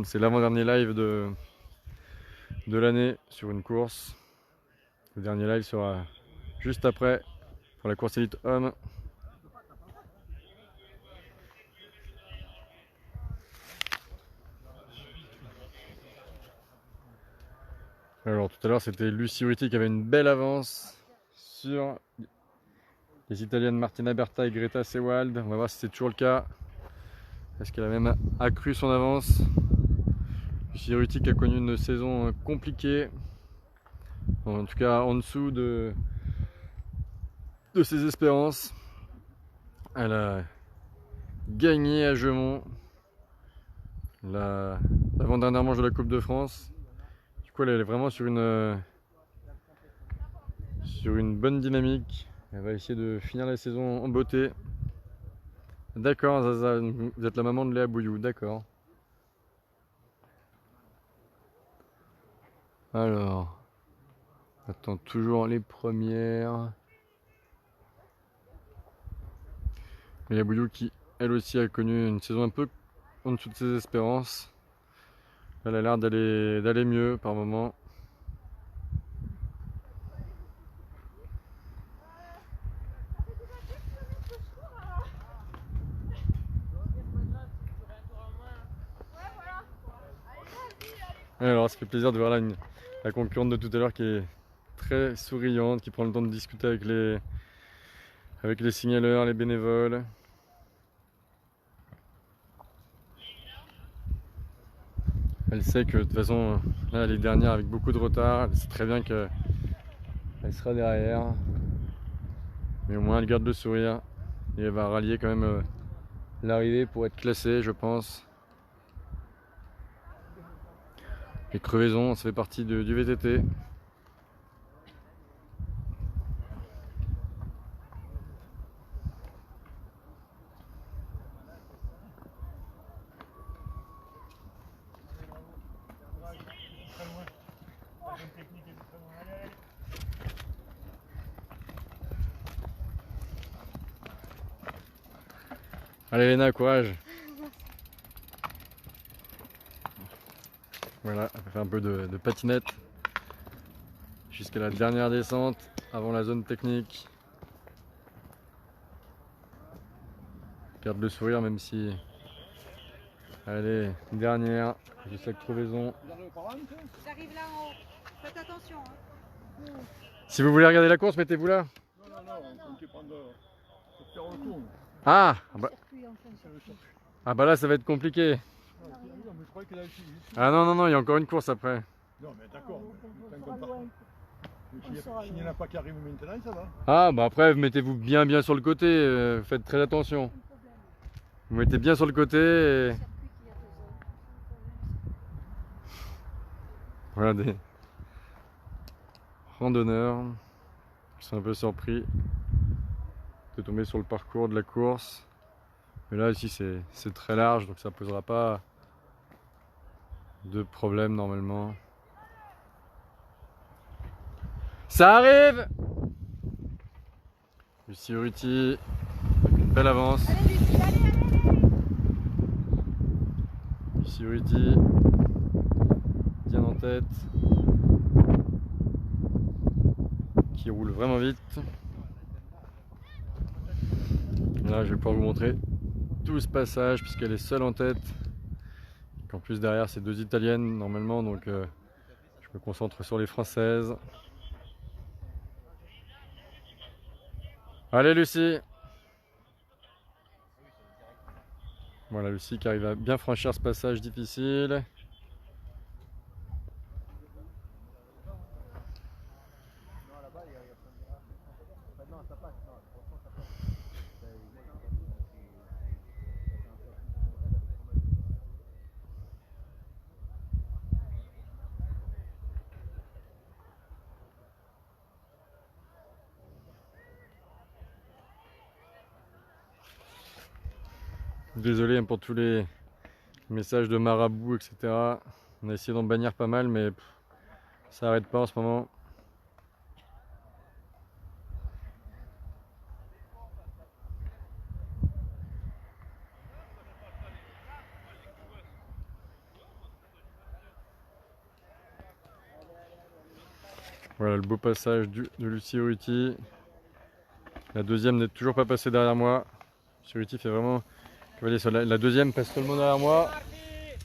Speaker 3: C'est l'avant-dernier live de l'année sur une course. Le dernier live sera juste après pour la course élite homme. Alors tout à l'heure c'était Lucie Ruti qui avait une belle avance sur les italiennes Martina Berta et Greta Sewald. On va voir si c'est toujours le cas. Est-ce qu'elle a même accru son avance? Lucie Ruti qui a connu une saison compliquée. En tout cas en dessous de ses espérances. Elle a gagné à Gemont l'avant-dernière manche de la Coupe de France. Du coup elle est vraiment sur une bonne dynamique. Elle va essayer de finir la saison en beauté. D'accord Zaza, vous êtes la maman de Léa Bouillou, d'accord. Alors, on attend toujours les premières. Léa Bouillou qui elle aussi a connu une saison un peu en dessous de ses espérances. Elle a l'air d'aller mieux par moment. Alors ça fait plaisir de voir là la concurrente de tout à l'heure qui est très souriante, qui prend le temps de discuter avec les signaleurs, les bénévoles. Elle sait que de toute façon là elle est dernière avec beaucoup de retard, elle sait très bien qu'elle sera derrière. Mais au moins elle garde le sourire et elle va rallier quand même l'arrivée pour être classée je pense. Les crevaisons, ça fait partie du VTT. Allez Léna, courage. Voilà, on va faire un peu de patinette jusqu'à la dernière descente avant la zone technique. Garde le sourire même si... Allez, dernière, jusqu'à la crevaison.
Speaker 2: J'arrive là en haut. Faites attention. Hein.
Speaker 3: Si vous voulez regarder la course, mettez-vous là.
Speaker 1: Non, on comptait prendre pour faire le tour.
Speaker 3: Ah bah là ça va être compliqué.
Speaker 1: Non, mais je croyais qu'il avait fini.
Speaker 3: Ah non, il y a encore une course après.
Speaker 1: Non, mais d'accord. S'il n'y en a pas qui arrivent maintenant, ça va.
Speaker 3: Ah bah après mettez-vous bien sur le côté, faites très attention. Vous mettez bien sur le côté et... Voilà des randonneurs qui sont un peu surpris de tomber sur le parcours de la course. Mais là ici c'est très large donc ça posera pas de problème normalement. Ça arrive! Lucie Urruti avec une belle avance.
Speaker 2: Allez Lucie, allez.
Speaker 3: Lucie Urruti bien en tête, qui roule vraiment vite. Et là je vais pouvoir vous montrer tout ce passage puisqu'elle est seule en tête. En plus derrière c'est deux italiennes normalement donc je me concentre sur les françaises. Allez Lucie! Voilà Lucie qui arrive à bien franchir ce passage difficile. Désolé pour tous les messages de marabout, etc. On a essayé d'en bannir pas mal, mais ça n'arrête pas en ce moment. Voilà le beau passage de Lucie Urruti. La deuxième n'est toujours pas passée derrière moi. Lucie Urruti fait vraiment... La deuxième passe seulement derrière moi.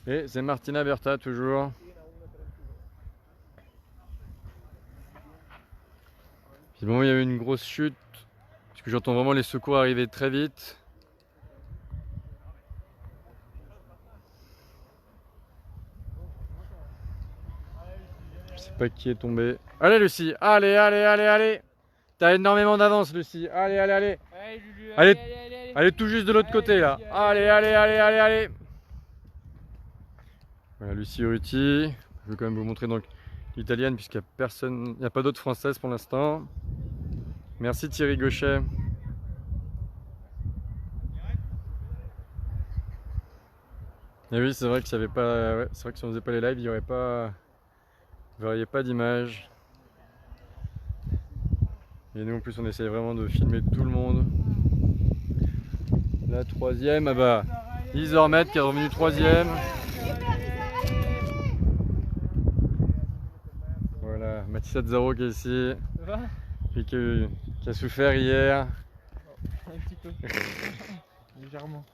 Speaker 3: Et c'est Martina Berta toujours. Puis bon, il y a eu une grosse chute. Parce que j'entends vraiment les secours arriver très vite. Je sais pas qui est tombé. Allez Lucie, allez. T'as énormément d'avance Lucie. Allez. Allez tout juste de l'autre côté là. Allez. Voilà Lucie Urruti. Je vais quand même vous montrer donc l'italienne puisqu'il n'y a personne, il n'y a pas d'autres françaises pour l'instant. Merci Thierry Gauchet. Et oui c'est vrai que s'il y avait pas, ouais, c'est vrai que si on faisait pas les lives, il y aurait pas, vous verriez pas d'image. Et nous en plus on essaye vraiment de filmer tout le monde. La troisième, ah bah Isormed qui est revenu troisième. Voilà, Mathis Azzaro qui est ici. Et qui a souffert hier.
Speaker 4: Un petit peu. Légèrement.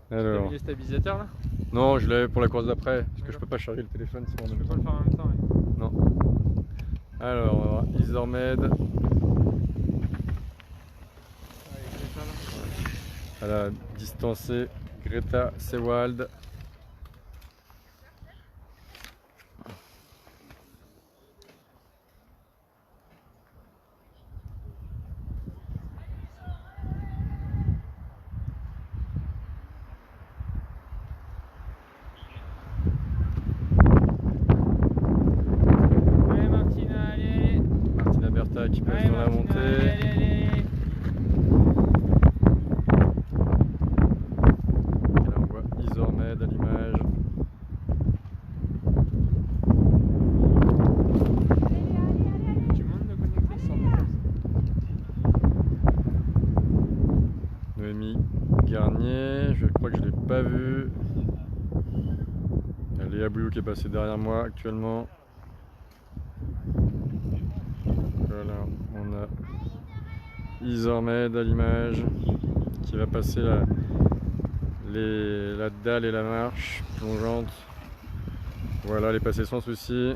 Speaker 3: Alors.
Speaker 4: T'as mis les stabilisateurs là?
Speaker 3: Non, je l'avais pour la course d'après, parce que je peux pas charger le téléphone sinon en
Speaker 4: Je
Speaker 3: même
Speaker 4: peux pas
Speaker 3: temps.
Speaker 4: le faire en même temps. Ouais.
Speaker 3: Non. Alors, on va voir Isormed. Elle a distancé Greta Sewald.
Speaker 4: Allez Martina, allez.
Speaker 3: Martina Berta qui passe
Speaker 4: Allez,
Speaker 3: dans la
Speaker 4: Martina,
Speaker 3: montée.
Speaker 4: allez.
Speaker 3: Et là on voit Isormed, Abuyu qui est passé derrière moi actuellement. Voilà, on a Izormed à l'image qui va passer la dalle et la marche plongeante. Voilà, les passer sans souci.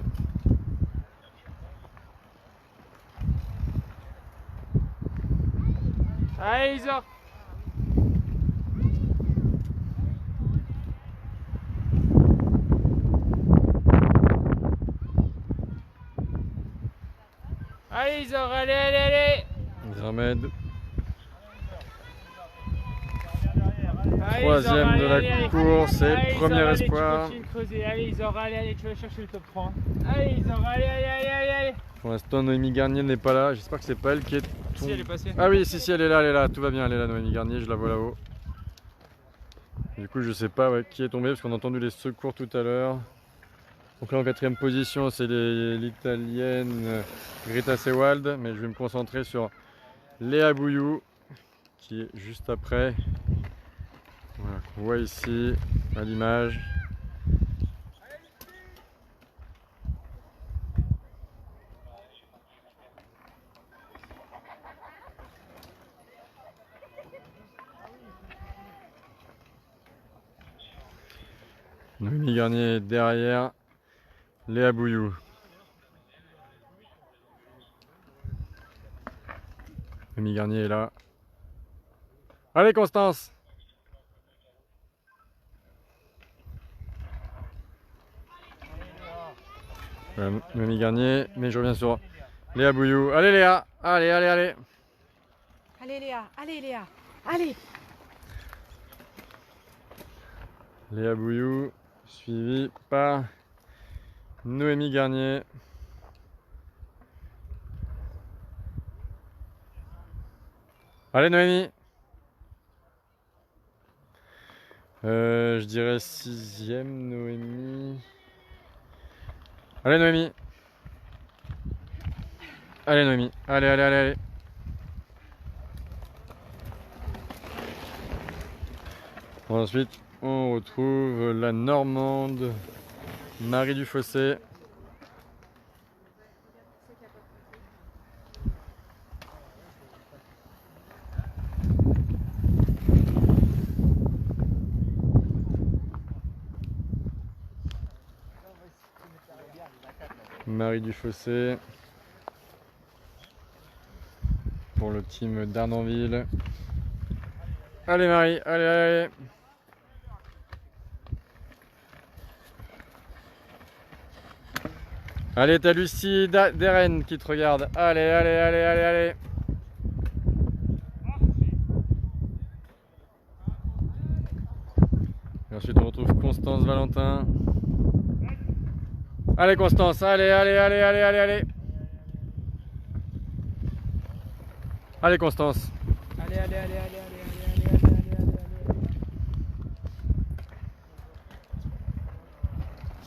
Speaker 4: Allez Isor. Allez Isor, allez.
Speaker 3: Izormed. Troisième de la course et premier espoir.
Speaker 4: Allez Isor, allez, tu vas chercher le top 3. Allez Isor, allez.
Speaker 3: Pour l'instant, Noémie Garnier n'est pas là. J'espère que c'est pas elle qui est tombée.
Speaker 4: Si, elle est passée.
Speaker 3: Ah oui, si, elle est là. Tout va bien, elle est là, Noémie Garnier. Je la vois là-haut. Du coup, je sais pas qui est tombé parce qu'on a entendu les secours tout à l'heure. Donc là, en quatrième position, c'est l'italienne Greta Sewald. Mais je vais me concentrer sur Léa Abuyu qui est juste après. Voilà, qu'on voit ici à l'image. Noémie Garnier est derrière Léa Abuyu. Noémie Garnier est là. Allez Constance! Noémie Garnier, mais je reviens sur Léa Abuyu. Allez Léa! Allez!
Speaker 2: Allez Léa, allez.
Speaker 3: Léa Abuyu, suivi par Noémie Garnier. Allez Noémie! Je dirais 6ème Noémie. Allez Noémie! Allez! Ensuite, on retrouve la Normande Marie Dufossé. Marie Dufossé pour le team d'Arnanville. Allez Marie, allez! Allez, t'as Lucie Deren qui te regarde. Allez! Et ensuite on retrouve Constance Valentin. Allez Constance, allez! Allez Constance.
Speaker 4: Allez.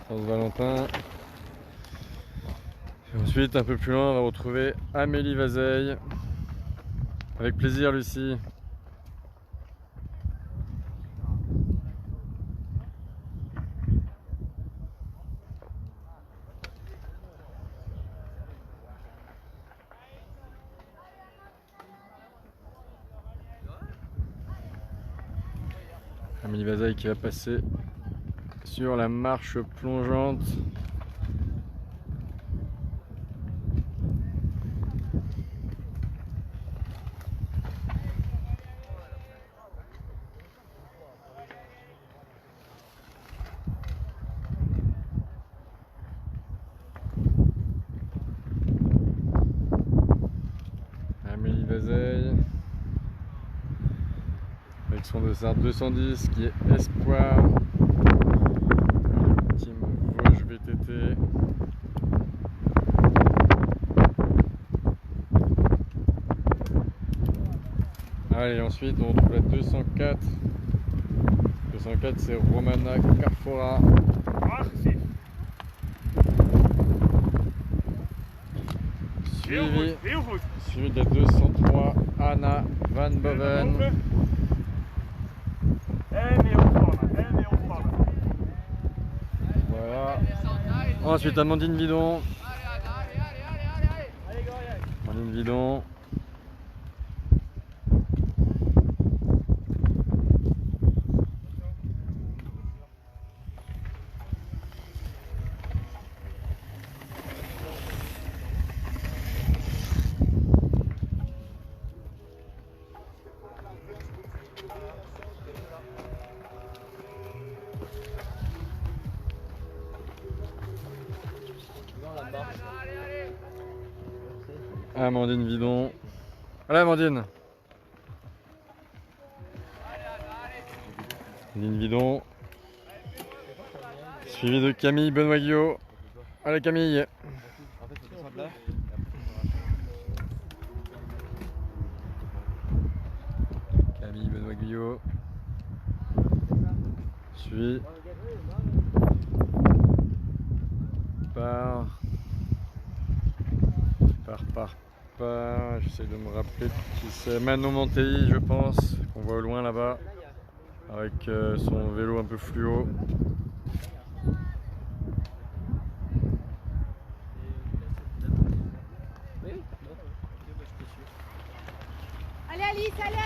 Speaker 3: Constance Valentin. Et ensuite, un peu plus loin, on va retrouver Amélie Vazeille. Avec plaisir, Lucie. Amélie Vazeille qui va passer sur la marche plongeante. Amélie Vazeille avec son dossard 210 qui est espoir, team Vosges VTT. Allez, ensuite on retrouve la 204. 204 c'est Romana Carfora. Suivi de la 203 Anna Van Boven. Voilà. Ensuite, Amandine Vidon. Amandine Vidon. Amandine Vidon. Allez Amandine. Amandine Vidon. Suivi de Camille Benoît-Guillot. Allez Camille. Camille Benoît-Guillot. Suivi par. J'essaie de me rappeler qui c'est. Manon Monteil, je pense, qu'on voit au loin là-bas, avec son vélo un peu fluo.
Speaker 2: Allez Alice, allez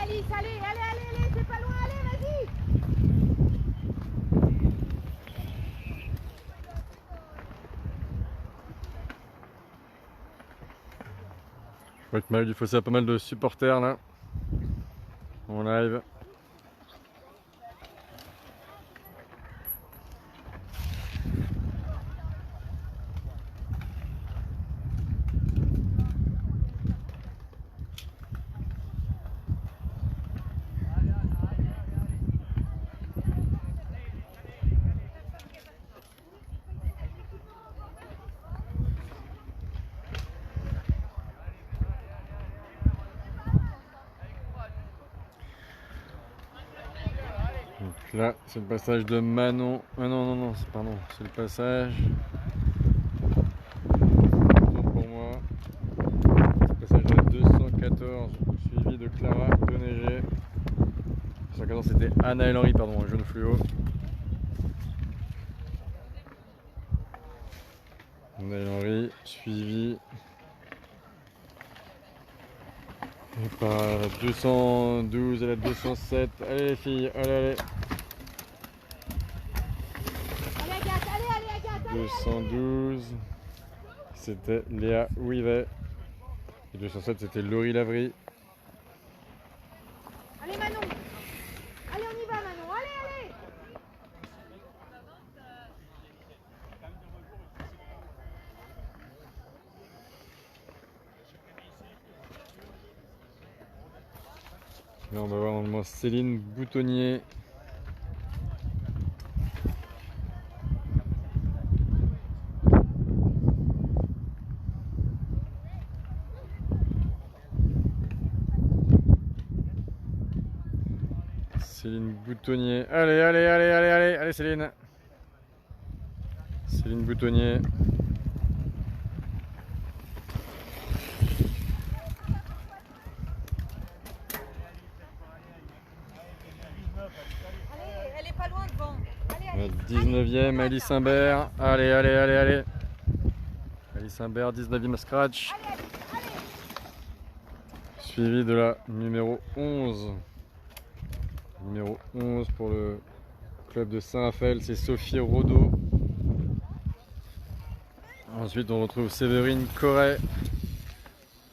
Speaker 2: Alice, allez, c'est pas loin, allez, vas-y.
Speaker 3: Je vois que Marie du Fossé a pas mal de supporters là, en live. Donc là, c'est le passage de Manon. Ah non, pardon, c'est le passage. Autant pour moi. C'est le passage de la 214, suivi de Clara Denégé. 214, c'était Anaël Henry, pardon, jaune fluo. Anaël Henry, suivi. Et par la 212 et la 207. Allez les filles, allez. 212, c'était Léa Ouivet. Et 207, c'était Laurie Lavry.
Speaker 2: Allez Manon. Allez, on y va Manon. Allez.
Speaker 3: Là, on va voir normalement Céline Boutonnier. Céline Boutonnier. Allez Céline. Céline Boutonnier.
Speaker 2: Elle est pas loin devant. Allez.
Speaker 3: 19e, Alice Imbert. Allez. Alice Imbert, 19e scratch. Suivi de la numéro 11. Numéro 11 pour le club de Saint-Raphaël, c'est Sophie Rodeau. Ensuite, on retrouve Séverine Corret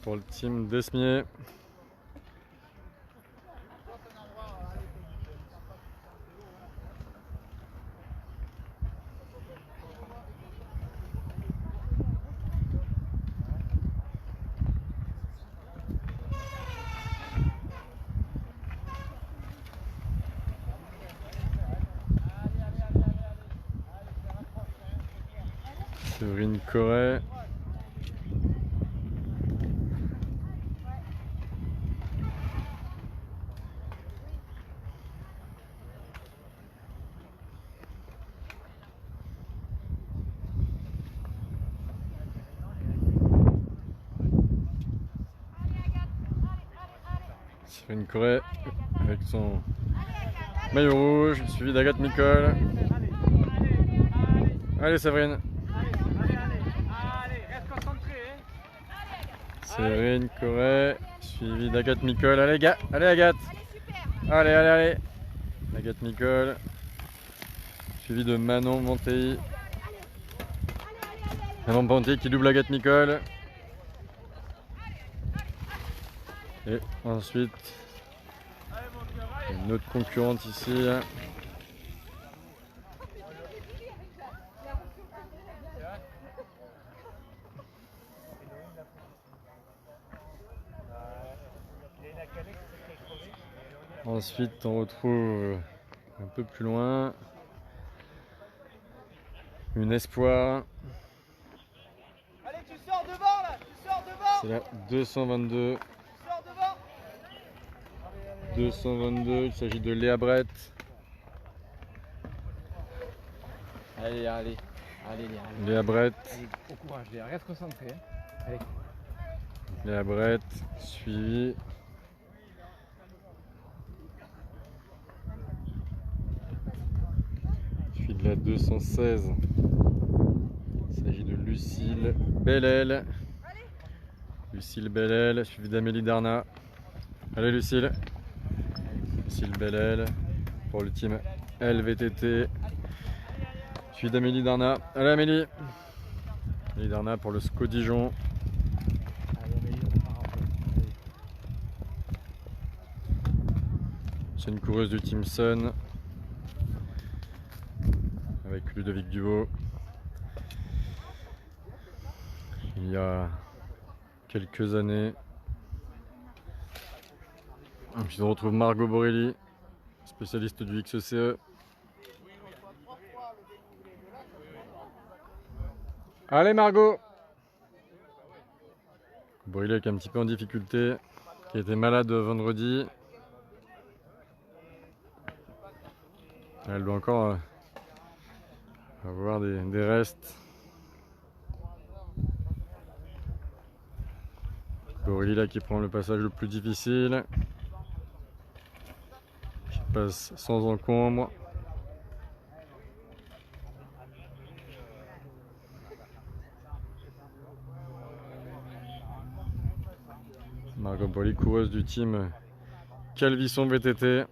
Speaker 3: pour le team d'Esmier. Séverine Corret. Séverine Corret avec son maillot rouge, suivi d'Agathe Micol. Allez Séverine. Séverine Corret, suivi d'Agathe Micol. Allez, allez Agathe. Allez, allez, allez. Agathe Micol, suivi de Manon Montey. Manon Montey qui double Agathe Micol. Et ensuite, une autre concurrente ici. Ensuite, on retrouve un peu plus loin une espoir.
Speaker 6: Allez, tu sors devant là, tu sors devant.
Speaker 3: C'est la 222.
Speaker 6: Tu sors devant.
Speaker 3: 222, il s'agit de Léa Brett.
Speaker 4: Allez, allez. Allez, Léa.
Speaker 3: Léa Brett.
Speaker 4: Allez, au courage, Léa. Reste concentré. Hein. Allez.
Speaker 3: Léa Brett, suivi. Suivi de la 216. Il s'agit de Lucille Bellel. Lucille Bellel, suivi d'Amélie Darnat. Allez Lucille. Lucille Bellel pour le team LVTT. Suivi d'Amélie Darnat. Allez Amélie. Amélie Darnat pour le SCO Dijon. C'est une coureuse du Team Sun avec Ludovic Duvaux. Il y a quelques années. Puis on retrouve Margot Borelli, spécialiste du XCE. Allez Margot! Borelli qui est un petit peu en difficulté, qui était malade vendredi. Elle doit encore avoir des restes. Borelli là qui prend le passage le plus difficile. Qui passe sans encombre. Margot Borelli, coureuse du team Calvisson VTT.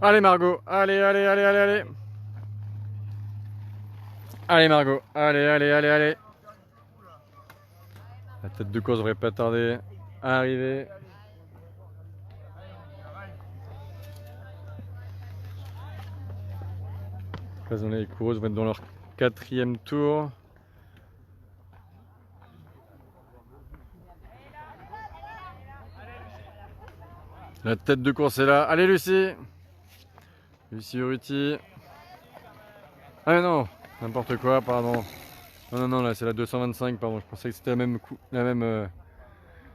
Speaker 3: Allez Margot, allez, allez, allez, allez, allez. Allez Margot, allez, allez, allez, allez. La tête de course devrait pas tarder à arriver. Les coureuses vont être dans leur 4e tour. La tête de course est là. Allez Lucie. Lucie Urruti. Ah mais non, n'importe quoi, pardon. Non, non, non, là c'est la 225, pardon. Je pensais que c'était je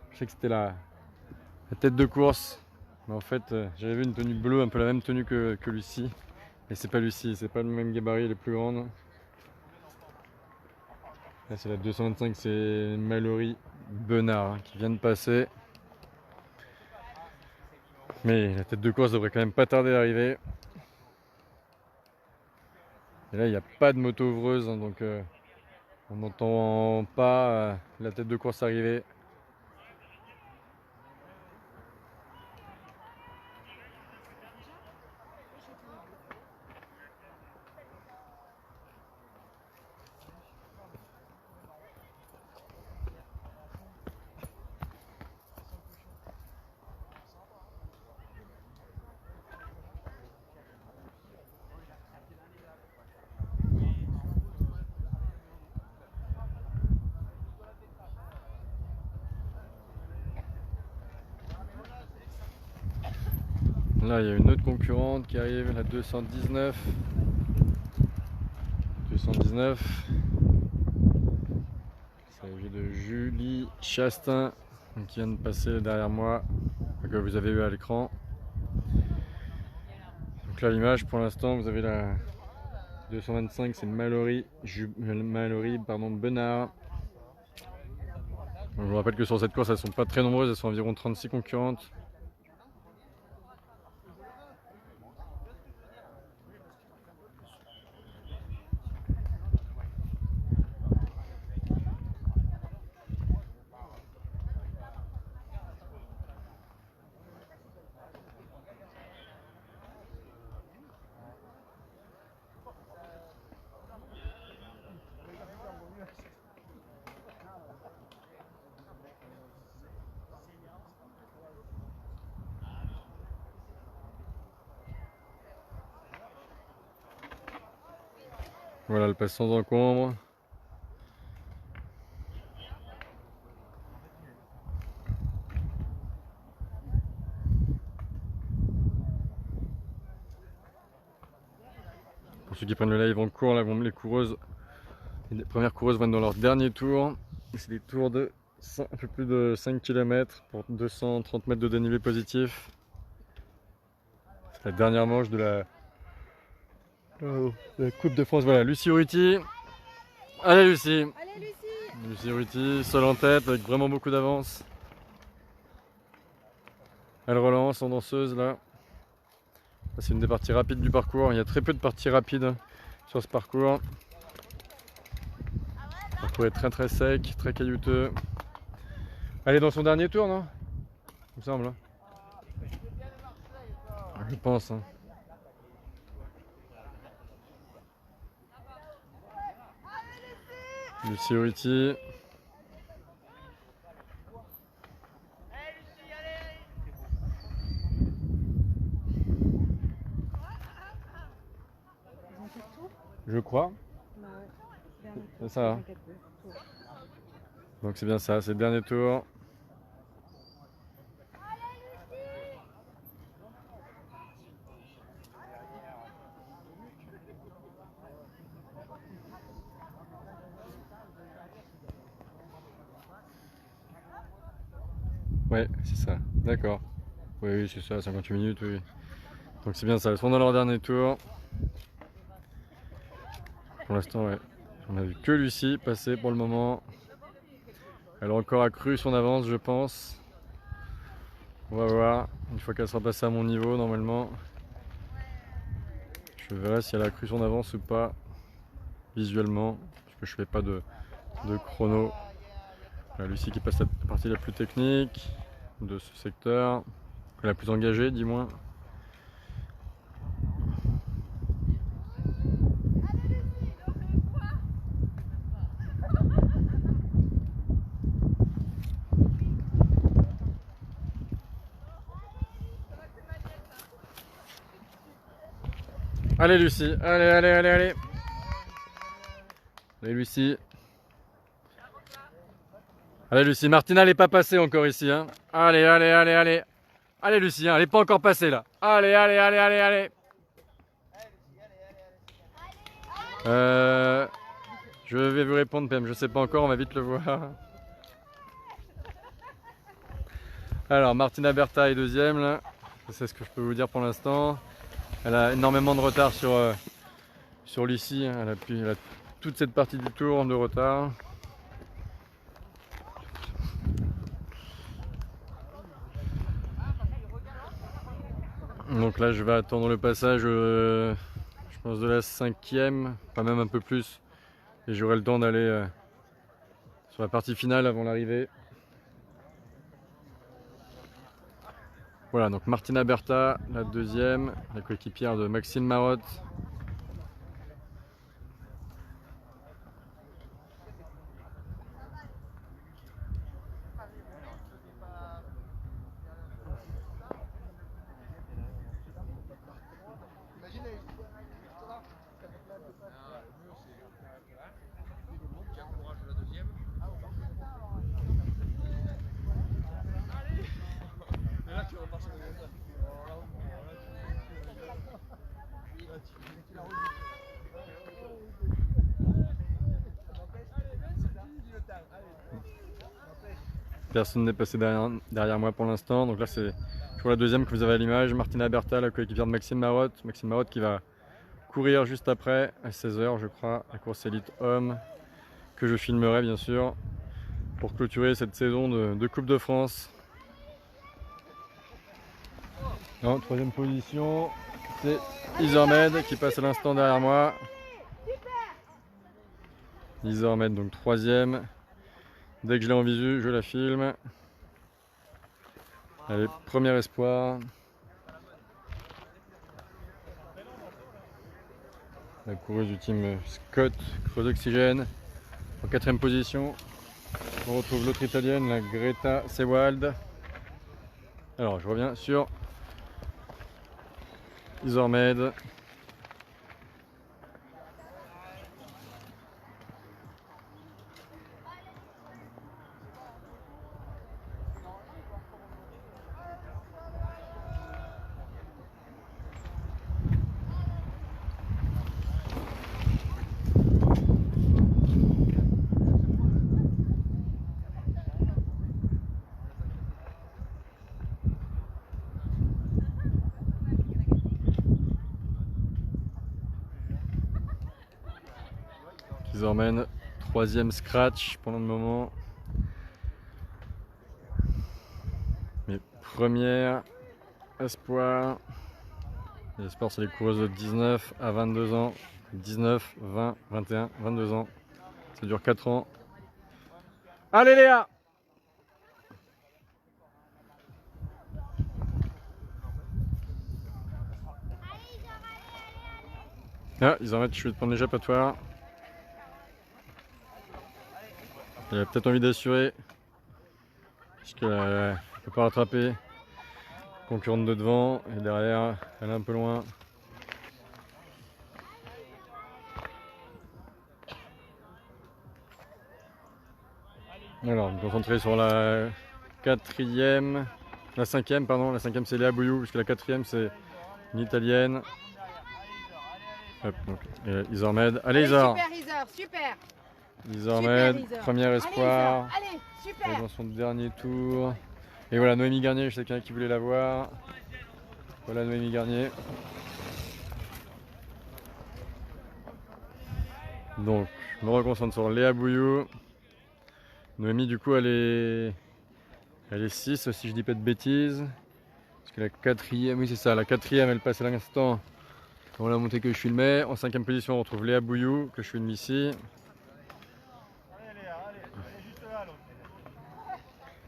Speaker 3: pensais que c'était la tête de course. Mais en fait, j'avais vu une tenue bleue, un peu la même tenue que Lucie. Mais c'est pas Lucie, c'est pas le même gabarit, elle est plus grande. Là c'est la 225, c'est Mallory Benard hein, qui vient de passer. Mais la tête de course devrait quand même pas tarder à arriver. Et là il n'y a pas de moto ouvreuse, hein, donc on n'entend pas la tête de course arriver. Là, il y a une autre concurrente qui arrive, la 219. 219. Il s'agit de Julie Chastain qui vient de passer derrière moi, que vous avez vu à l'écran. Donc là, l'image pour l'instant, vous avez la 225, c'est Mallory Benard. Donc, je vous rappelle que sur cette course, elles sont pas très nombreuses, elles sont environ 36 concurrentes. Voilà, elle passe sans encombre. Pour ceux qui prennent le live en cours, là, les coureuses, les premières coureuses vont dans leur dernier tour. C'est des tours de un peu plus de 5 km pour 230 mètres de dénivelé positif. C'est la dernière manche de la Coupe de France. Voilà, Lucie Urruti. Allez Lucie.
Speaker 2: Allez Lucie.
Speaker 3: Lucie Urruti, seule en tête avec vraiment beaucoup d'avance. Elle relance en danseuse là. C'est une des parties rapides du parcours. Il y a très peu de parties rapides sur ce parcours. Le parcours est très très sec, très caillouteux. Elle est dans son dernier tour, non? Il me semble. Je pense. Hein. Lucie Urruti. Je crois. C'est ça. Hein. Donc c'est bien ça, c'est le dernier tour. Ouais, c'est ça. D'accord. Oui, c'est ça, 58 minutes, oui. Donc c'est bien ça, elles sont dans leur dernier tour. Pour l'instant, ouais. On a vu que Lucie passer pour le moment. Elle a encore accru son avance, je pense. On va voir. Une fois qu'elle sera passée à mon niveau, normalement, je verrai si elle a accru son avance ou pas, visuellement, parce que je fais pas de chrono. Voilà, Lucie qui passe la partie la plus technique de ce secteur, la plus engagée, dis moins. Allez Lucie, allez, allez, allez, allez. Allez Lucie. Allez Lucie, Martina elle n'est pas passée encore ici. Hein. Allez, allez, allez, allez. Allez Lucie, hein, elle n'est pas encore passée là. Allez, allez, allez, allez, allez. Je vais vous répondre PM, je sais pas encore, on va vite le voir. Alors Martina Bertha est deuxième là. C'est ce que je peux vous dire pour l'instant. Elle a énormément de retard sur Lucie. Elle a toute cette partie du tour de retard. Donc là, je vais attendre le passage, je pense de la 5e, pas même un peu plus. Et j'aurai le temps d'aller sur la partie finale avant l'arrivée. Voilà, donc Martina Bertha, la deuxième, la coéquipière de Maxime Marotte. Personne n'est passé derrière moi pour l'instant, donc là c'est pour la deuxième que vous avez à l'image, Martina Bertha, la coéquipière de Maxime Marotte. Maxime Marotte qui va courir juste après, à 16 h je crois, la course élite homme, que je filmerai bien sûr. pour clôturer cette saison de Coupe de France. En troisième position, c'est Isormed qui passe à l'instant derrière moi. Isormed donc troisième. Dès que je l'ai en visu, je la filme. Allez, premier espoir. La coureuse du team Scott, Creuse Oxygène. En quatrième position, on retrouve l'autre italienne, la Greta Sewald. Alors, je reviens sur Isormed. Ils emmènent troisième scratch pendant le moment. Mais première espoir. Les espoirs, c'est les coureuses de 19 à 22 ans. 19, 20, 21, 22 ans. Ça dure 4 ans. Allez Léa! Ah, ils en mettent, je vais te prendre l'échappatoire. Elle a peut-être envie d'assurer, puisqu'elle ne peut pas rattraper. Concurrente de devant, et derrière, elle est un peu loin. Alors, on va se concentrer sur la quatrième, la cinquième, pardon. La cinquième, c'est Léa Bouillou, puisque la quatrième, c'est une italienne. Hop, donc, Isormed. Allez, Isor!
Speaker 2: Super, Isor, super!
Speaker 3: Isormed,
Speaker 2: Super, Isor.
Speaker 3: premier espoir.
Speaker 2: Allez, Isor, allez, super!
Speaker 3: Elle est dans son dernier tour. Et voilà, Noémie Garnier, je sais quelqu'un qui voulait la voir. Voilà Noémie Garnier. Donc, je me reconcentre sur Léa Bouillou. Noémie, du coup, elle est 6, si je dis pas de bêtises. Parce que la quatrième, oui c'est ça, la quatrième, elle passe à l'instant dans la montée que je filmais. En cinquième position, on retrouve Léa Bouillou, que je filme ici.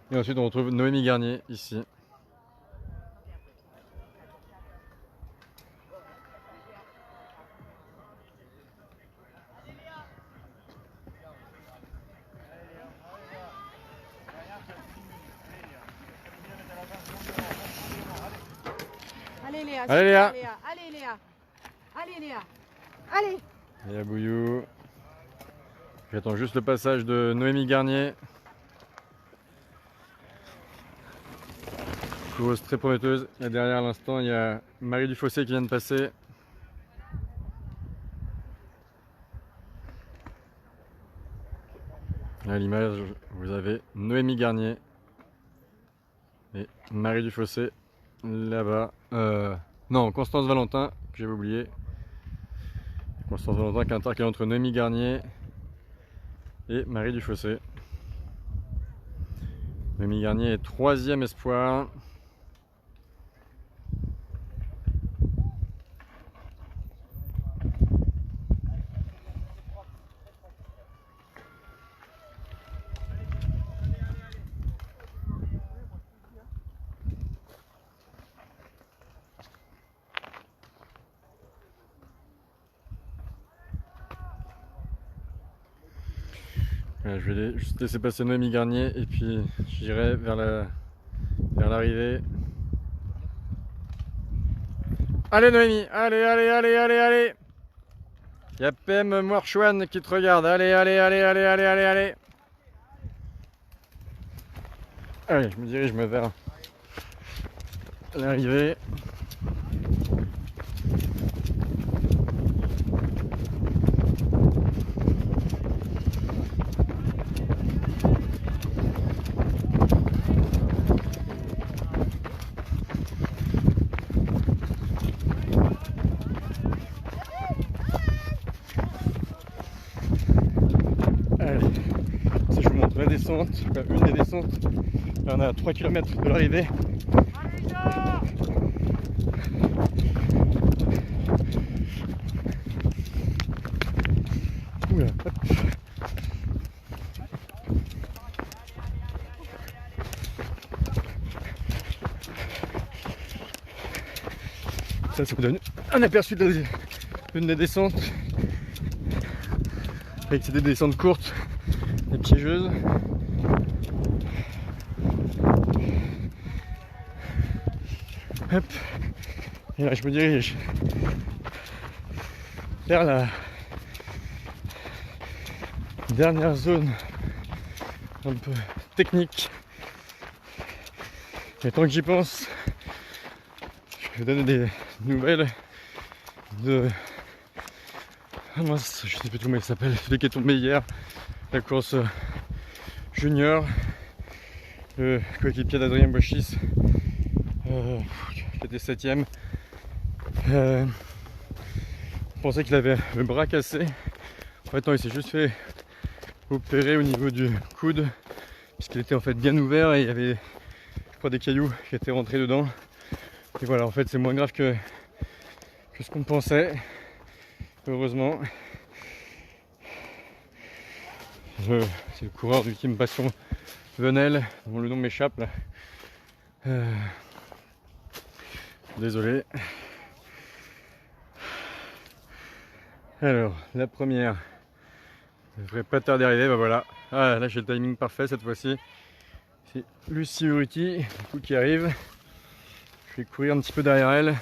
Speaker 3: Et ensuite, on retrouve Noémie Garnier, ici.
Speaker 2: Allez Léa,
Speaker 3: Allez, Léa.
Speaker 2: Allez Léa, allez Léa, allez!
Speaker 3: Léa Bouillou. J'attends juste le passage de Noémie Garnier. Coureuse très prometteuse. Et derrière, à l'instant, il y a Marie Dufossé qui vient de passer. À l'image, vous avez Noémie Garnier et Marie Dufossé là-bas. Non, Constance Valentin, que j'avais oublié. Constance Valentin qui intercale entre Noémie Garnier et Marie Dufossé. Noémie Garnier est troisième espoir. Voilà, je vais juste laisser passer Noémie Garnier et puis j'irai vers l'arrivée. Allez Noémie, allez, allez, allez, allez, allez. Il y a PM Moirchouane qui te regarde. Allez, allez, allez, allez, allez, allez, allez. Allez, je me dirige vers l'arrivée. descente, enfin, une des descentes. Là, on est à 3 km de l'arrivée. Oula, hop. Ça vous donne un aperçu d'une des descentes. Avec c'est des descentes courtes et piégeuses. Hop. Et là je me dirige vers la dernière zone un peu technique. Et tant que j'y pense, je vais donner des nouvelles de... Ah mince, je sais plus comment il s'appelle, celui qui est tombé hier, la course junior, le coéquipier d'Adrien Bochis, qui était 7ème. On pensait qu'il avait le bras cassé. En fait non, il s'est juste fait opérer au niveau du coude, puisqu'il était en fait bien ouvert et il y avait, je crois, des cailloux qui étaient rentrés dedans. Et voilà, en fait c'est moins grave que ce qu'on pensait, heureusement. C'est le coureur du team Passion Venel, dont le nom m'échappe là. Désolé. Alors, la première ne devrait pas tarder d'arriver, bah voilà. Ah, là j'ai le timing parfait cette fois-ci. C'est Lucie Urruti qui arrive. Je vais courir un petit peu derrière elle.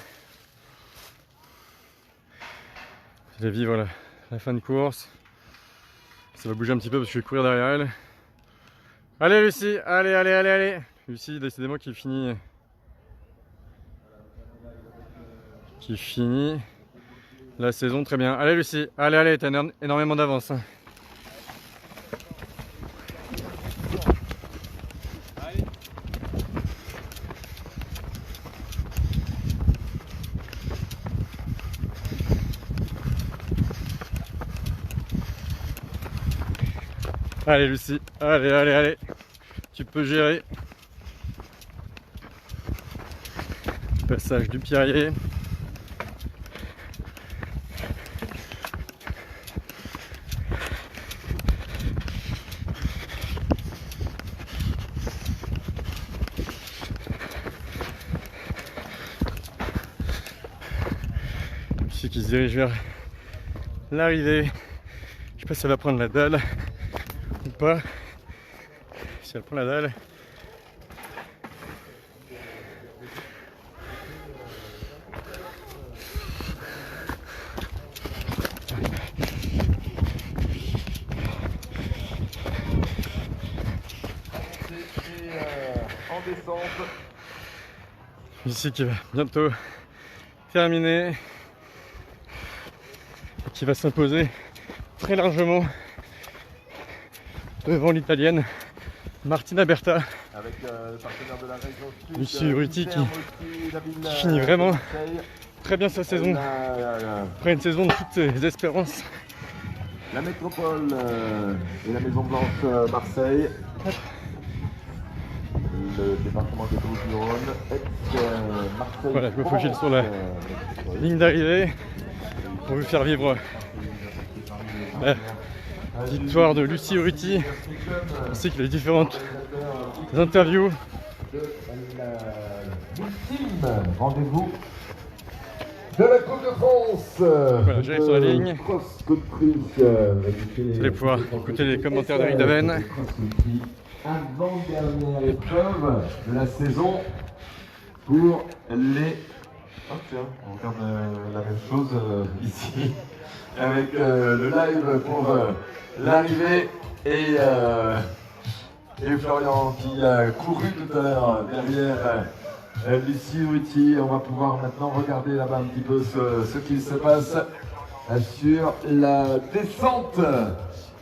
Speaker 3: Vous allez vivre la fin de course. Ça va bouger un petit peu parce que je vais courir derrière elle. Allez Lucie, allez, allez, allez, allez. Lucie, décidément qui finit la saison très bien. Allez Lucie, allez, allez, t'as énormément d'avance. Allez Lucie, allez, allez, allez, tu peux gérer. Passage du Pierrier. Lucie qui se dirige vers l'arrivée. Je sais pas si ça va prendre la dalle ou pas. Si elle prend la dalle.
Speaker 1: En descente.
Speaker 3: Ici qui va bientôt terminer. Et qui va s'imposer très largement devant l'italienne Martina Berta.
Speaker 1: Avec le partenaire de la région sud,
Speaker 3: Lucie Urruti qui finit vraiment très bien sa saison. Après une saison de toutes ses espérances.
Speaker 1: La métropole et la Maison Blanche Marseille. Le département de Toulouse-du-Rhône, Marseille.
Speaker 3: Voilà, je me faufile sur la ligne d'arrivée pour vous faire vivre la victoire de Lucie Urruti, ainsi que les différentes interviews.
Speaker 1: L'ultime rendez-vous de la Coupe de France.
Speaker 3: Voilà, j'arrive sur la ligne.
Speaker 1: Vous
Speaker 3: allez pouvoir écouter les commentaires d'Eric Daven.
Speaker 1: Avant-dernière épreuve de la saison pour les... Oh tiens, on regarde la même chose ici avec le live pour l'arrivée et Florian qui a couru tout à l'heure derrière Lucie Urruti. On va pouvoir maintenant regarder là-bas un petit peu ce qu'il se passe sur la descente.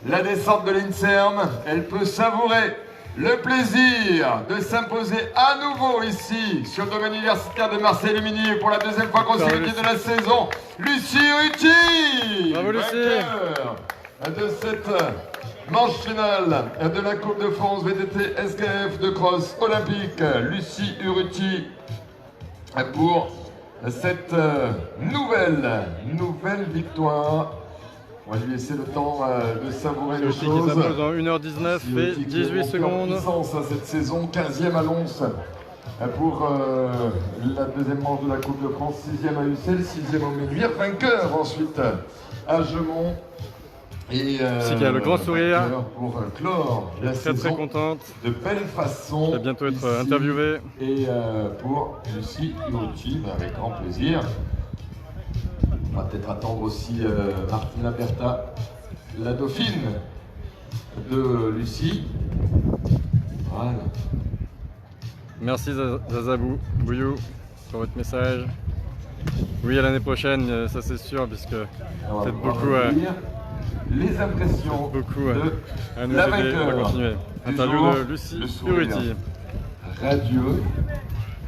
Speaker 1: La descente de l'Inserm, elle peut savourer le plaisir de s'imposer à nouveau ici sur le domaine universitaire de Marseille-Lumini pour la deuxième fois consécutive de la saison. Lucie Urruti,
Speaker 3: bravo Lucie.
Speaker 1: de cette manche finale de la Coupe de France VTT SKF de cross olympique. Lucie Urruti pour cette nouvelle victoire. On va lui laisser le temps de savourer les
Speaker 3: Urruti qui
Speaker 1: choses.
Speaker 3: s'impose en 1h19 et 18 secondes.
Speaker 1: Puissance cette saison, 15e à Lons pour la deuxième manche de la Coupe de France, 6e à Ussel, 6e au Ménuire, vainqueur ensuite à Gemont. Et
Speaker 3: C'est qu'il a le grand sourire.
Speaker 1: Pour clore la saison
Speaker 3: Très contente.
Speaker 1: de belle façon.
Speaker 3: Elle va bientôt être
Speaker 1: ici.
Speaker 3: interviewée.
Speaker 1: Et pour Lucie Urruti, avec grand plaisir. On va peut-être attendre aussi Martina Bertha, la dauphine de Lucie. Voilà.
Speaker 3: Merci Zaza Bouillou pour votre message. Oui, à l'année prochaine, ça c'est sûr, puisque
Speaker 1: On va
Speaker 3: peut-être
Speaker 1: pouvoir
Speaker 3: beaucoup,
Speaker 1: relire les impressions
Speaker 3: beaucoup
Speaker 1: de
Speaker 3: à nous
Speaker 1: la
Speaker 3: aider. On va
Speaker 1: vainqueur
Speaker 3: continuer.
Speaker 1: du
Speaker 3: Interview
Speaker 1: jour,
Speaker 3: de Lucie
Speaker 1: le sourire.
Speaker 3: Urruti.
Speaker 1: Radieux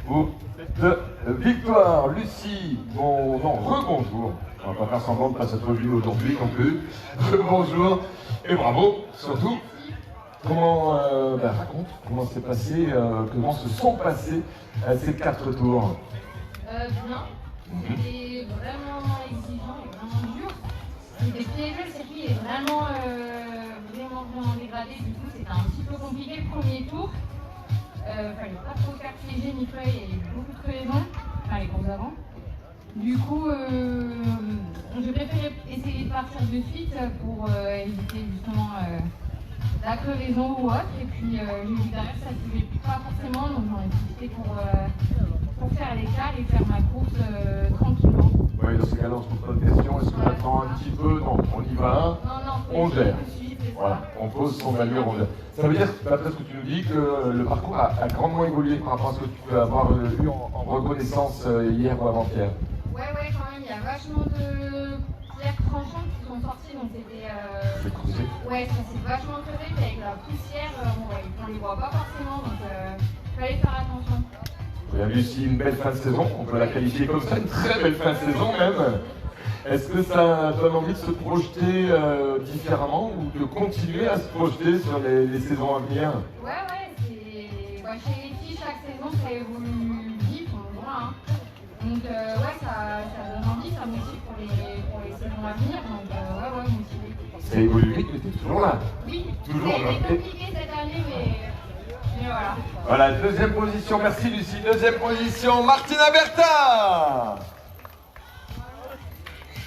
Speaker 1: pour de victoire. Lucie, rebonjour. On va pas faire semblant de pas s'être vu aujourd'hui non plus. Rebonjour et bravo surtout. Comment raconte comment s'est passé, comment se sont passés ces 4 tours.
Speaker 5: Bien. C'était vraiment exigeant et vraiment dur. C'était piégeux, le circuit est vraiment dégradé. Du coup, c'était un petit peu compliqué le premier tour. Fallait pas trop faire piéger ni quoi, il y avait beaucoup de crevaisons, enfin les courses avant. Du coup, je préférais essayer de partir de suite pour éviter justement la crevaison ou autre. Et puis j'ai vu derrière ça ne pouvait pas forcément, donc j'en ai profité pour faire l'écart et faire ma course tranquillement.
Speaker 1: Oui, dans ces cas-là, on se pose pas de questions. Est-ce qu'on attend un petit peu? Non, on y va.
Speaker 5: Non,
Speaker 1: On gère.
Speaker 5: c'est
Speaker 1: Voilà, on pose son allure, on gère. Ça veut dire, d'après ce que tu nous dis, que le parcours a grandement évolué par rapport à ce que tu peux avoir eu en reconnaissance hier ou avant-hier.
Speaker 5: Ouais, quand même, il y a vachement de pierres tranchantes qui sont sorties, donc c'était...
Speaker 1: C'est creusé.
Speaker 5: Ouais, ça s'est vachement creusé, puis avec la poussière, on les voit pas forcément, donc il fallait faire attention.
Speaker 1: Il y a eu ici une belle fin de saison, on peut la qualifier comme ça, une très belle fin de saison même. Est-ce que ça donne envie de se projeter différemment ou de continuer à se projeter sur les saisons à venir?
Speaker 5: Ouais, c'est... chez les filles, chaque saison, ça évolue vite, on le voit, hein. Donc ça donne envie, ça motive pour les saisons à venir, donc motivé.
Speaker 1: Ça évolue vite, mais t'es toujours là.
Speaker 5: Oui,
Speaker 1: Toujours
Speaker 5: ça a
Speaker 1: là.
Speaker 5: été compliqué cette année, mais voilà.
Speaker 1: Voilà, deuxième position, merci Lucie. Deuxième position, Martina Bertha.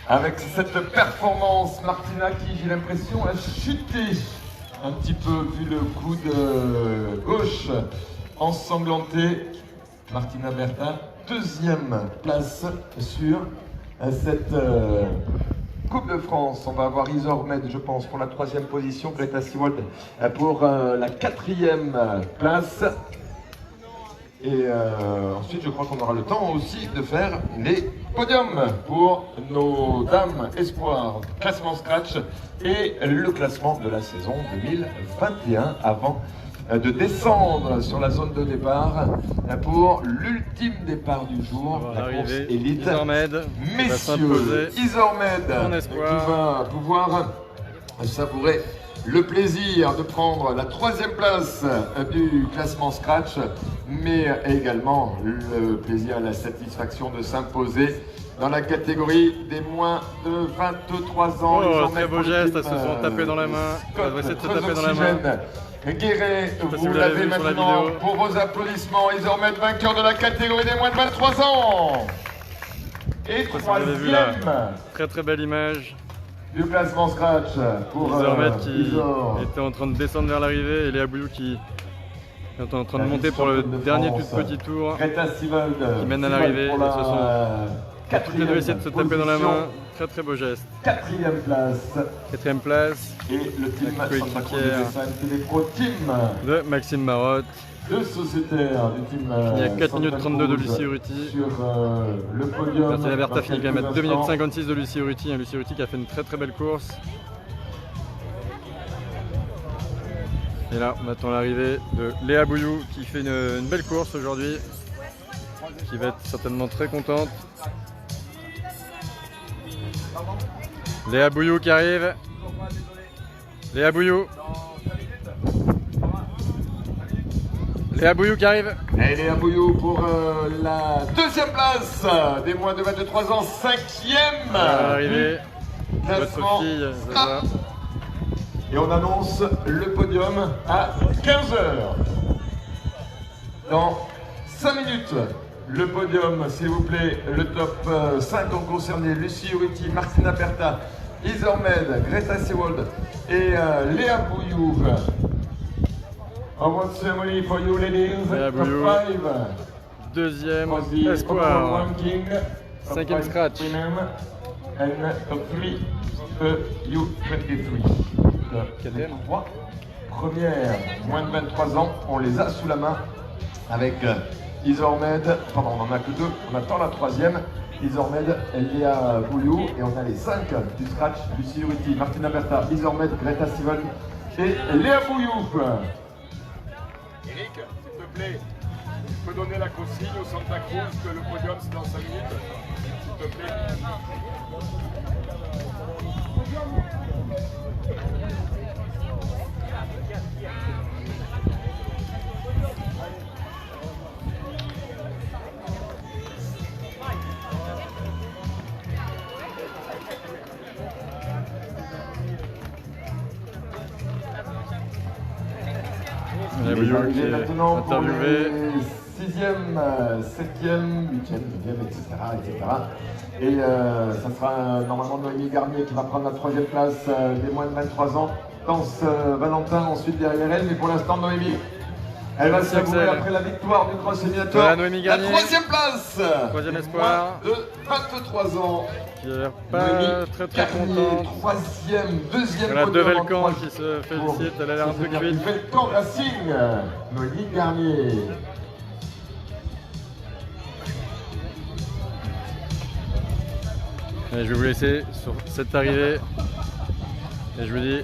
Speaker 1: Avec cette performance, Martina qui, j'ai l'impression, a chuté un petit peu vu le coup de gauche ensanglanté. Martina Bertha, deuxième place sur cette Coupe de France. On va avoir Isormed, je pense, pour la troisième position. Greta Siwold pour la quatrième place. Et ensuite, je crois qu'on aura le temps aussi de faire les podiums pour nos dames espoirs, classement scratch et le classement de la saison 2021 avant de descendre sur la zone de départ pour l'ultime départ du jour, la course élite.
Speaker 3: Isormed,
Speaker 1: Messieurs, Isormed qui va pouvoir savourer le plaisir de prendre la troisième place du classement scratch, mais également le plaisir et la satisfaction de s'imposer dans la catégorie des moins de 23 ans.
Speaker 3: Oh, très beau geste, elles se sont tapées dans la main. Elles vont essayer de se taper dans la main.
Speaker 1: Guéret,
Speaker 3: si
Speaker 1: vous
Speaker 3: vous
Speaker 1: l'avez
Speaker 3: l'avez vu sur la
Speaker 1: maintenant
Speaker 3: vidéo.
Speaker 1: pour vos applaudissements. Isormed, vainqueur de la catégorie des moins de 23 ans. Et
Speaker 3: Vous avez vu là,
Speaker 1: troisième
Speaker 3: très belle image.
Speaker 1: du classement scratch pour
Speaker 3: Isormed qui
Speaker 1: Isor.
Speaker 3: était en train de descendre vers l'arrivée et Léa Bouillou qui est en train de monter pour le dernier tout petit tour.
Speaker 1: Greta Siwold
Speaker 3: qui mène à l'arrivée.
Speaker 1: pour
Speaker 3: Elles se sont toutes les deux essayé de se taper dans la main. Très beau geste.
Speaker 1: Quatrième place.
Speaker 3: Quatrième place
Speaker 1: Et le team
Speaker 3: La coéquipière
Speaker 1: Pro Team,
Speaker 3: de Maxime Marotte.
Speaker 1: deux sociétaires du team.
Speaker 3: Il y a 4 minutes 32 de Lucie Urruti.
Speaker 1: Sur le podium.
Speaker 3: Martina Bertha finit quand même à 2 minutes
Speaker 1: instants.
Speaker 3: 56 de Lucie Urruti. Lucie Urruti qui a fait une très belle course. Et là, on attend l'arrivée de Léa Bouillou qui fait une belle course aujourd'hui. Qui va être certainement très contente. Léa Bouillou qui arrive. Léa Bouillou. Léa Bouillou qui arrive.
Speaker 1: Et Léa Bouillou pour la deuxième place des moins de 23 ans, cinquième.
Speaker 3: Arrivée. Votre
Speaker 1: Classement.
Speaker 3: fille, c'est ça.
Speaker 1: Et on annonce le podium à 15h. Dans 5 minutes, le podium, s'il vous plaît, le top 5 ont concerné Lucie Urruti, Martina Berta, Isormed, Greta Seewald et Léa Bouillou. Award ceremony for you ladies,
Speaker 3: Léa
Speaker 1: top
Speaker 3: Bouillou.
Speaker 1: 5.
Speaker 3: Deuxième
Speaker 1: For the overall
Speaker 3: espoir.
Speaker 1: ranking, top
Speaker 3: Cinquième
Speaker 1: 5
Speaker 3: scratch.
Speaker 1: women and top 3 U23. Les 3 premières, moins de 23 ans, on les a sous la main avec Isormed. Pardon, on n'en a que 2, on attend la troisième. Isormed et Léa Bouillou. Et on a les 5 du scratch, Lucie Urruti, Martina Berta, Isormed, Greta Seewald et Léa Bouillou.
Speaker 7: Eric, s'il te plaît, tu peux donner la consigne au Santa Cruz que le podium c'est dans 5 minutes, s'il te plaît.
Speaker 3: Léa Bouillou qui
Speaker 1: Et
Speaker 3: est
Speaker 1: maintenant pour
Speaker 3: interviewée.
Speaker 1: les 6e, 7e, 8e, 9e, etc. Et ça sera normalement Noémie Garnier qui va prendre la troisième place des moins de 23 ans. Danse Valentin ensuite derrière elle, mais pour l'instant Noémie, elle va
Speaker 3: Merci,
Speaker 1: savourer
Speaker 3: Axel.
Speaker 1: après la victoire du cross éliminatoire.
Speaker 3: Voilà, Noémie
Speaker 1: La
Speaker 3: Garnier.
Speaker 1: troisième place.
Speaker 3: Troisième
Speaker 1: des
Speaker 3: espoir.
Speaker 1: moins de 23 ans.
Speaker 3: Qui a l'air pas
Speaker 1: Noémie
Speaker 3: très
Speaker 1: Garnier,
Speaker 3: contente.
Speaker 1: troisième, deuxième.
Speaker 3: Voilà,
Speaker 1: podium en
Speaker 3: Develcan
Speaker 1: trois-
Speaker 3: qui se félicite, elle a l'air un peu
Speaker 1: Pour
Speaker 3: cuite.
Speaker 1: Develcan Racing, Noémie Garnier.
Speaker 3: Et je vais vous laisser sur cette arrivée. Et je vous dis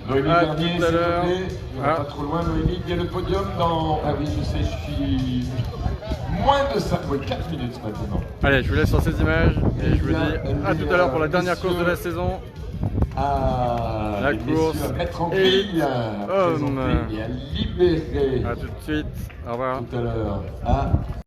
Speaker 1: Noémie
Speaker 3: à
Speaker 1: Garnier,
Speaker 3: tout
Speaker 1: s'il
Speaker 3: à
Speaker 1: vous
Speaker 3: l'heure.
Speaker 1: plaît. On va
Speaker 3: Ah.
Speaker 1: pas trop loin, Noémie. Il y a le podium dans. Ah oui, je sais, je suis. Moins de 5, oui, 4 minutes maintenant.
Speaker 3: Allez, je vous laisse sur ces images et je vous dis à tout à l'heure pour la dernière course de la saison.
Speaker 1: À
Speaker 3: La
Speaker 1: les
Speaker 3: course
Speaker 1: messieurs à mettre en
Speaker 3: élite
Speaker 1: grille, à
Speaker 3: homme.
Speaker 1: présenter et à libérer
Speaker 3: A tout de suite. Au revoir.
Speaker 1: tout à l'heure. À